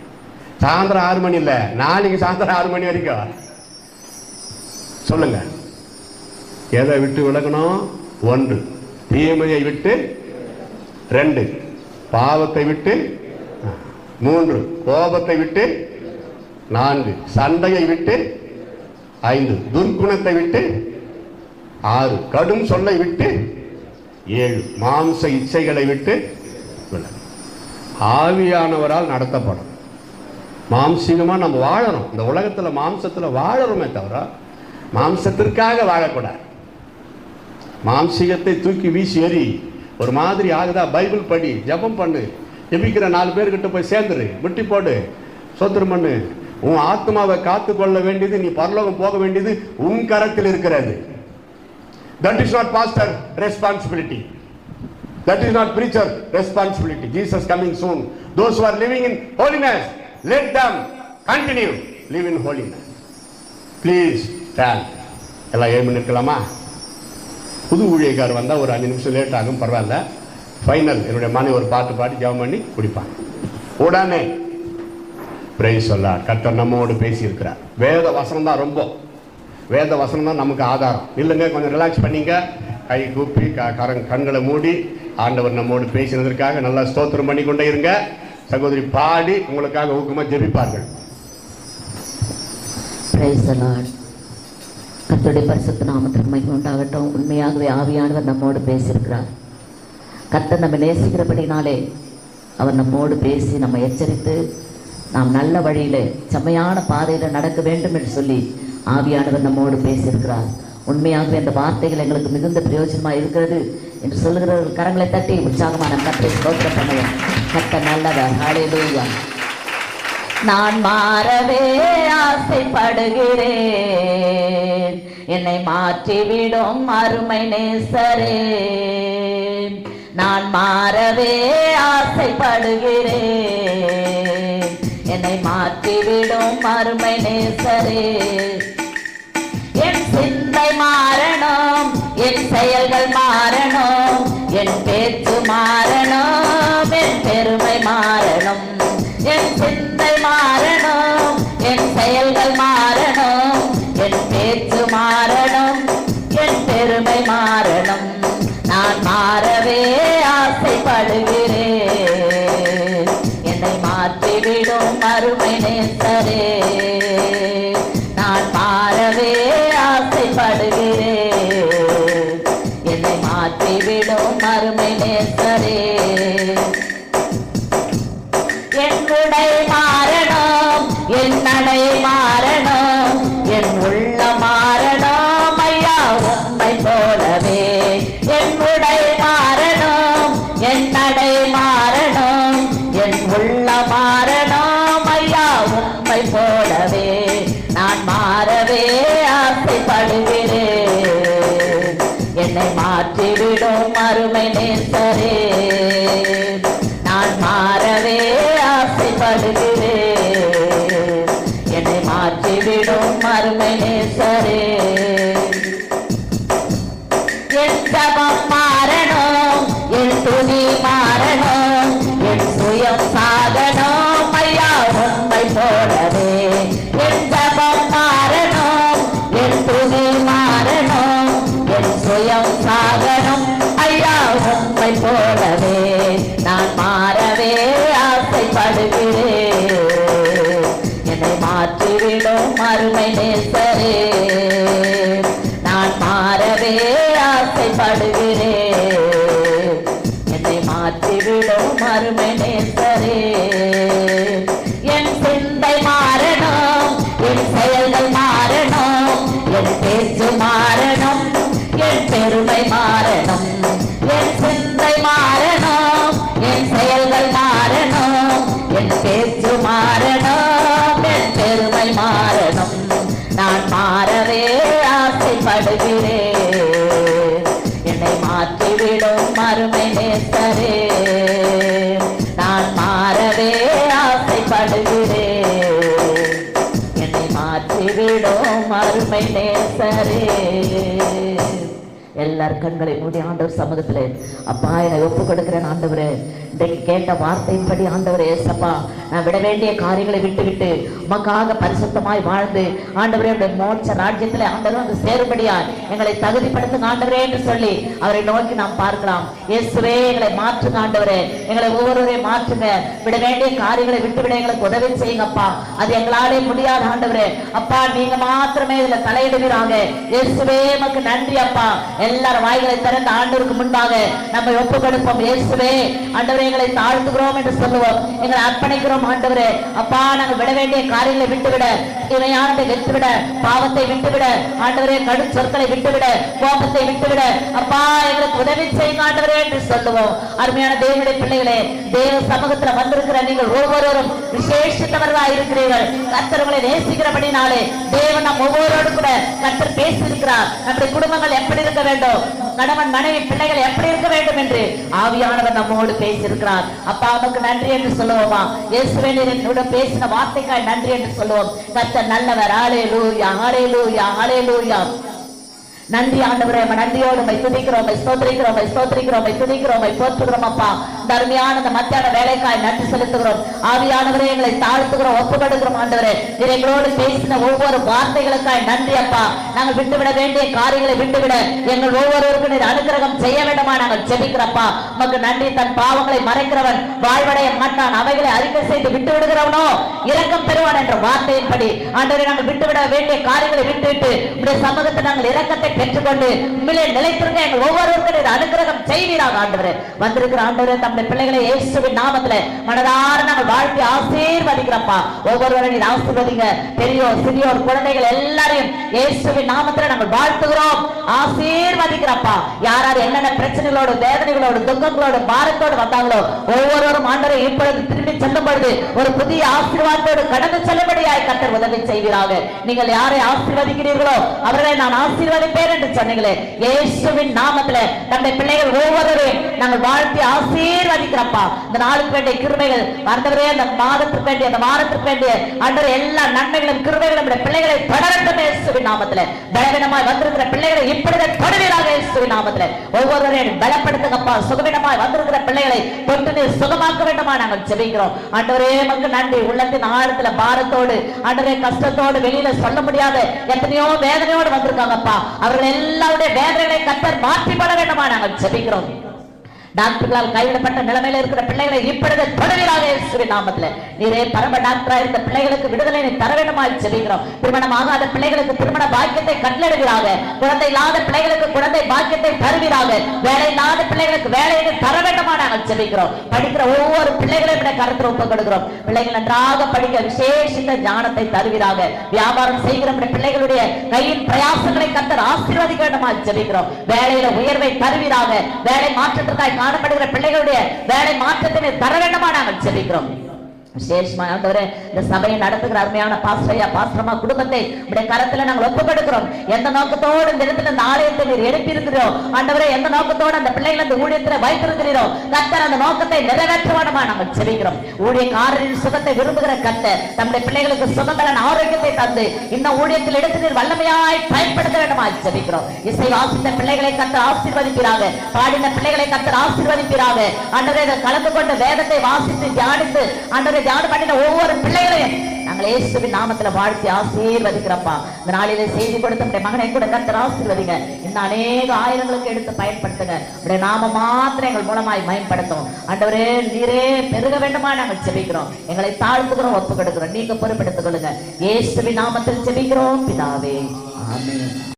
[SPEAKER 2] சாயந்தரம் 6 மணி இல்லை, நாளைக்கு சாயந்தரம் 6 மணி வரைக்கும் சொல்லுங்க. எதை விட்டு விலகணும்? 1 தீமையை விட்டு, 2 பாவத்தை விட்டு, 3 கோபத்தை விட்டு, 4 சண்டையை விட்டு, 5 துர்க்குணத்தை விட்டு, 6 கடும் சொல்லை விட்டு, 7 மாம்ச இச்சைகளை விட்டு விலகு. ஆவியானவரால் நடத்தப்படும். மாம்சீகமா நம்ம வாழணும். இந்த உலகத்துல மாம்சத்துல வாழறோமே தவிர மாம்சத்திற்காக வாழக்கூடாது. மாம்சீகத்தை தூக்கி வீசி எறி. ஒரு மாதிரி ஆகுதா? பைபிள் படி, ஜெபம் பண்ணு, ஜெபிக்கிற 4 பேர்கிட்ட போய் சேர்ந்துரு, முட்டி போடு, சோத்திரம் பண்ணு. உன் ஆத்மாவை காத்து கொள்ள வேண்டியது, நீ பரலோகம் போக வேண்டியது உன் கரத்தில் இருக்கிறது. That is not pastor responsibility. That is not preacher responsibility. Jesus coming soon. Those who are living in holiness, let them continue live in holiness. Please stand. எல்லாம் 7 நிற்கலாமா? புது ஊழியக்காரர் வந்தா ஒரு 5 நிமிஷம் லேட் ஆகும், பரவாயில்ல. ஃபைனல் என்னுடைய மனைவி ஒரு பாட்டு பாடி ஜெபம் பண்ணி குடிப்பாங்க. உடனே பிரைஸ் சொல்ல கர்த்தர் நம்மோடு பேசி இருக்கிறார். வேத வசனம் தான், ரொம்ப வேத வசனம் தான் நமக்கு ஆதாரம். இல்லைங்க, கொஞ்சம் ரிலாக்ஸ் பண்ணிங்க, கை கூப்பி கண்களை மூடி ஆண்டவர் நம்மோடு பேசினதற்காக நல்லா ஸ்தோத்திரம் பண்ணி கொண்டே இருங்க. சகோதரி பாடி உங்களுக்காக ஊக்கமா ஜெபிப்பார்கள்.
[SPEAKER 1] கர்த்தருடைய பரிசுத்த நாமத்திற்கு மகிமை உண்டாகட்டும். உண்மையாகவே ஆவியானவர் நம்மோடு பேசியிருக்கிறார். கர்த்தர் நம்ம நேசிக்கிறபடினாலே அவர் நம்மோடு பேசி நம்ம எச்சரித்து நாம் நல்ல வழியில செம்மையான பாதையில நடக்க வேண்டும் என்று சொல்லி ஆவியானவர் நம்மோடு பேசியிருக்கிறார். உண்மையாகவே அந்த வார்த்தைகள் எங்களுக்கு மிகுந்த பிரயோஜனமாக இருக்கிறது என்று சொல்லுகிறவர்கள் கரங்களை தட்டி உற்சாகமான கர்த்தரை ஸ்தோத்திரம் பண்ணுவோம். கர்த்தர் நல்லவர். ஹல்லேலூயா. நான் மாறவே ஆசைப்படுகிறேன், என்னை மாற்றிவிடும் அருமை நேசரே. நான் மாறவே ஆசைப்படுகிறேன், என்னை மாற்றிவிடும் அருமை நேசரே. என் சிந்தை மாறணும், என் செயல்கள் மாறணும், என் பேச்சு மாறணும், என் பெருமை மாறணும். என் சிந்தை மாறணும், என் செயல்கள் மாறணும், என் பேச்சு மாறணும், என் பெருமை மாறணும். நான் நான் மாறவே ஆசைப்படுகிறேன். என்னை மாற்றிவிடும் அருமை நேசரே, நான் மாறவே ஆசைப்படுகிறேன். என்னை மாற்றிவிடும் அருமை நேசரே. என் உடை மாறணும், என் நடை மாறணும், என் உள்ள மாறணும் ஐயா உம்மை போலவே. என் உடை மாறணும், என் நடை மாறணும், என் உள்ள மாறணும் ஐயா உம்மை போலவே. நான் மாறவே ஆசைப்படுகிறேன். என்னை மாற்றிவிடும் அருமை நேசரே, நான் மாறவே ஆசைப்படுகிறேன். என்னை மாற்றிவிடும் அருமை நேசரே. என் ஜபம் மாறணும், என் துணி மாறணும், என் சுயம் சாகணும் ஐயா உம்மை போலவே. என் ஜபம் மாறணும், என் துணி மாறணும், என் சுயம் சாகணும் ஐயா உம்மை போலவே. நான் மாறவே ஆசைப்படுகிறேன். என்னை மாற்றிவிடும் அருமை நேசரே, நான் மாறவே ஆசைப்படுகிறேன். என்னை மாற்றிவிடும் அருமை நேசரே. என் சிந்தை மாறணும், என் செயல்கள் மாறணும், என் பேச்சு மாறணும், என் பெருமை மாறணும். என் சிந்தை மாறணும், என் செயல்கள் மாறணும், என் பேச்சு மாறணும், என் பெருமை மாறணும். நான் மாறவே ஆசைப்படுகிறேன். என்னை மாற்றிவிடும் அருமை நேசரே, நான் மாறவே ஆசைப்படுகிறேன். என்னை மாற்றிவிடும் அருமை நேசரே. எல்லார் கண்களை மூடி ஆண்டவர் சமூகத்திலே அப்பா என்னை ஒப்பு கொடுக்கிறேன் ஆண்டவரே. இன்றைக்கு கேட்ட வார்த்தையின்படி ஆண்டவரே ஏசப்பா, நான் விட வேண்டிய காரியங்களை விட்டு விட்டு உமக்காக பரிசுத்தமாய் வாழ்ந்து ஆண்டவரே உடைய மோட்ச ராஜ்யத்திலே ஆண்டவர் வந்து சேரும்படியாய் எங்களை தகுதிப்படுத்துங்க ஆண்டவரே என்று சொல்லி அவரை நோக்கி நாம் பார்க்கலாம். இயேசுவே எங்களை மாற்றுங்க ஆண்டவரே, எங்களை ஒவ்வொருவரையும் மாற்றுங்க. விட வேண்டிய காரியங்களை விட்டு விட எங்களுக்கு உதவி செய்யுங்கப்பா. அது எங்களாலே முடியாத ஆண்டவரே. அப்பா நீங்க மாத்திரமே இதுல தலையிடுவீராக. இயேசுவே உமக்கு நன்றி அப்பா. எல்லாரும் வாய்களை திறந்த ஆண்டவருக்கு முன்பாக நம்மை ஒப்பு கொடுப்போம். இயேசுவே ஆண்டவரே எங்களை தாழ்த்துகிறோம் என்று சொல்லுவோம், எங்களை அர்ப்பணிக்கிறோம் ஆண்டவரே. அப்பா நாங்கள் விட வேண்டிய காரியங்களை விட்டுவிட, இவையானதை விட்டுவிட, பாவத்தை விட்டுவிட ஆண்டவரே, கடு சொற்களை விட்டுவிட, கோபத்தை விட்டுவிட அப்பா எங்களுக்கு உதவி செய்யுங்க ஆண்டவரே என்று சொல்லுவோம். அருமையான தேவனுடைய பிள்ளைகளே, தேவ சமூகத்தில் வந்திருக்கிற நீங்கள் ஒவ்வொருவரும் விசேஷித்தவர்களாக இருக்கிறீர்கள். கர்த்தர் உங்களை நேசிக்கிறபடினாலே தேவன் நம் ஒவ்வொருவரோடு கூட கர்த்தர் பேசியிருக்கிறார். நம்முடைய குடும்பங்கள் எப்படி இருக்க வேண்டும், கணவன் மனைவி பிள்ளைகள் எப்படி இருக்க வேண்டும் என்று ஆவியானவர் நம்மோடு பேசியிருக்கிறார். அப்பா உமக்கு நன்றி என்று சொல்லுவோமா? இயேசுவே நீர் என்னோட பேசின வார்த்தைக்காய் நன்றி என்று சொல்லுவோம். கர்த்தர் நல்லவர். ஹல்லேலூயா, ஹல்லேலூயா, ஹல்லேலூயா. நன்றி ஆண்டவரே, நன்றியோடு துதிக்கிறோம், ஸ்தோத்திரிக்கிறோம், ஸ்தோத்திரிக்கிறோம், துதிக்கிறோம், போற்றுகிறோம் அப்பா. தர்மியான இந்த மத்தியான வேலைக்காய் நன்றி செலுத்துகிறோம். ஆவியானவரே எங்களை தாழ்த்துகிறோம், ஒப்புக்கொடுக்கிறோம் ஆண்டவரே. நீர் எங்களோடு பேசின ஒவ்வொரு வார்த்தைகளுக்காய் நன்றி அப்பா. நாங்கள் விட்டுவிட வேண்டிய காரியங்களை விட்டுவிட எங்கள் ஒவ்வொருவருக்கும் நீர் அனுகிரகம் செய்ய வேண்டுமா நாங்கள் ஜெபிக்கிறப்பா. உமக்கு நன்றி. தன் பாவங்களை மறைக்கிறவன் வாழ்வடைய மாட்டான், அவைகளை அறிக்கை செய்து விட்டு விடுகிறவனோ இரக்கம் பெறுவான் என்ற வார்த்தையின்படி ஆண்டவரே நாங்கள் விட்டுவிட வேண்டிய காரியங்களை விட்டுவிட்டு உடைய சமூகத்தை நாங்கள் இரக்கத்தை பெற்றுக்கொண்டு உண்மையிலே நிலைத்திருக்க எங்கள் ஒவ்வொருவருக்கும் அனுகிரகம் செய்வீராக ஆண்டவரே. வந்திருக்கிற ஆண்டவரே தம்முடைய பிள்ளைகளை இயேசுவின் நாமத்திலே மனதார நாங்கள் வாழ்த்தி ஆசீர்வதிக்கிறப்பா. ஒவ்வொருவரையும் நீர் ஆசீர்வதிங்க. பெரியோர் சிறியோர் குழந்தைகள் எல்லாரையும் இயேசுவின் நாமத்திலே நாங்கள் வாழ்த்துகிறோம், ஆசீர்வதிக்கிறப்பா. யார் யார் என்னென்ன பிரச்சனைகளோடு, வேதனைகளோடு, துக்கங்களோடு, பாரத்தோடு வந்தாங்களோ ஒவ்வொருவரும் ஆண்டவரை இப்பொழுது திரும்பி செல்லும் பொழுது ஒரு புதிய ஆசீர்வாதத்தோடு கடந்து செல்லும்படியாய் கர்த்தர் உதவி செய்வீராக. நீங்கள் யாரை ஆசீர்வதிக்கிறீர்களோ அவர்களை நான் ஆசீர்வதிப்பேன் என்று சொன்னீங்களே. இயேசுவின் நாமத்திலே நம்முடைய பிள்ளைகள் ஒவ்வொருவரையும் நாங்கள் வாழ்த்தி ஆசீர்வதிக்கிறப்பா. இந்த நாளுக்கு வேண்டிய கிருபைகள் ஆண்டவரே, அந்த மாதத்துக்கு வேண்டிய, அந்த வாரத்துக்கு வேண்டிய ஆண்டவரே எல்லா நன்மைகளும் கிருபைகளும் நம்முடைய பிள்ளைகளை தொடரட்டும் இயேசுவின் நாமத்திலே. பலவீனமாய் வந்திருக்கிற பிள்ளைகளை இப்பொழுது தொடர்வீராக இயேசுவின் நாமத்திலே. ஒவ்வொருவரையும் பலப்படுத்துங்கப்பா. சுகவீனமாய் வந்திருக்கிற பிள்ளைகளை தொட்டு நீர் சுகமாக்க வேண்டுமா நாங்கள் ஜெபிக்கிறோம். ஆண்டவரே உமக்கு நன்றி. உள்ளத்தின் ஆழத்துல பாரத்தோடு ஆண்டவரே கஷ்டத்தோடு வெளியில சொல்ல முடியாத எத்தனையோ வேதனையோடு வந்திருக்காங்கப்பா. அவர்கள் எல்லாருடைய வேதனைகளை கர்த்தர் மாற்றிப்பட வேண்டுமா நாங்கள் ஜெபிக்கிறோம். ஜெபிக்கிறோம். டாக்டர்களால் கைவிடப்பட்ட நிலைமையில இருக்கிற பிள்ளைகளை இப்பொழுது தொடர்கிறாக இயேசுவின் நாமத்திலே. நீரே பரம டாக்டரா இருந்த பிள்ளைகளுக்கு விடுதலை தர வேண்டுமாய் ஜெபிக்கிறோம். திருமணமாகாத பிள்ளைகளுக்கு திருமண பாக்கியத்தை கட்டளையிடுகிறாக. குழந்தை இல்லாத பிள்ளைகளுக்கு குழந்தை பாக்கியத்தை தருவீராக. வேலை இல்லாத பிள்ளைகளுக்கு வேலையை தர வேண்டுமா நாங்கள் ஜெபிக்கிறோம். படிக்கிற ஒவ்வொரு பிள்ளைகளையும் விட கருத்தில் ஒப்புக் கொடுக்கிறோம். பிள்ளைகள் நன்றாக படிக்க விசேஷித்த ஞானத்தை தருவீராக. வியாபாரம் செய்கிற பிள்ளைகளுடைய கையின் பிரயாசங்களை கர்த்தர் ஆசீர்வதிக்க வேண்டுமாய் ஜெபிக்கிறோம். வேலையில உயர்வை தருவீராக. வேலை மாற்றத்திற்காக காணப்படுகிற பிள்ளைகளுடைய வேலை மாற்றத்தினை தர வேண்டுமா நாங்கள் ஜெபிக்கிறோம். விசேஷமாக ஆண்டவரே, இந்த சபையை நடத்துகிற அருமையான பாஸ்டரையா பாஸ்டரமா குடும்பத்தை உடைய கரத்துல நாங்கள் ஒப்புக் கொடுக்கிறோம். எந்த நோக்கத்தோடு இந்த இடத்துல இந்த ஆலயத்தை நீர் எழுப்பி இருக்கிறோம் ஆண்டவரே, எந்த நோக்கத்தோடு அந்த பிள்ளைகளை இந்த ஊழியத்தில் வைத்திருக்கிறீரோ கர்த்தர் அந்த நோக்கத்தை நிறைவேற்றுவானமா நாங்கள் ஜெபிக்கிறோம். ஊழியக்காரரின் சுகத்தை விரும்புகிற கர்த்தர் தம்முடைய பிள்ளைகளுக்கு சுகபலன் ஆரோக்கியத்தை தந்து இந்த ஊழியத்தில் எடுத்து நீர் வல்லமையாய் பயன்படுத்த வேண்டுமா ஜெபிக்கிறோம். இசை வாசித்த பிள்ளைகளை கர்த்தர் ஆசீர்வதிப்பீராக. பாடின பிள்ளைகளை கர்த்தர் ஆசீர்வதிப்பீராக. ஆண்டவரே, கலந்து கொண்ட வேதத்தை வாசித்து தியானித்து ஆண்டவரே தியானம் பண்ணின ஒவ்வொரு பிள்ளைகளையும் நாங்கள் இயேசுவின் நாமத்துல வாழ்த்தி ஆசீர்வதிக்கிறப்பா. இந்த நாளிலே செய்தி கொடுத்த மகனை கூட கர்த்தர் ஆசீர்வதிங்க. இந்த அநேக ஆயிரங்களுக்கு எடுத்து பயன்படுத்துங்க. உடைய நாம மாத்திரம் எங்கள் மூலமாய் பயன்படுத்தும். ஆண்டவரே, நீரே பெருக வேண்டுமா நாங்கள் ஜெபிக்கிறோம். எங்களை தாழ்த்துக்கிறோம், ஒப்பு கொடுக்கிறோம். நீங்க பொறுப்பெடுத்துக் கொள்ளுங்க. இயேசுவின் நாமத்தில் ஜெபிக்கிறோம் பிதாவே, ஆமென்.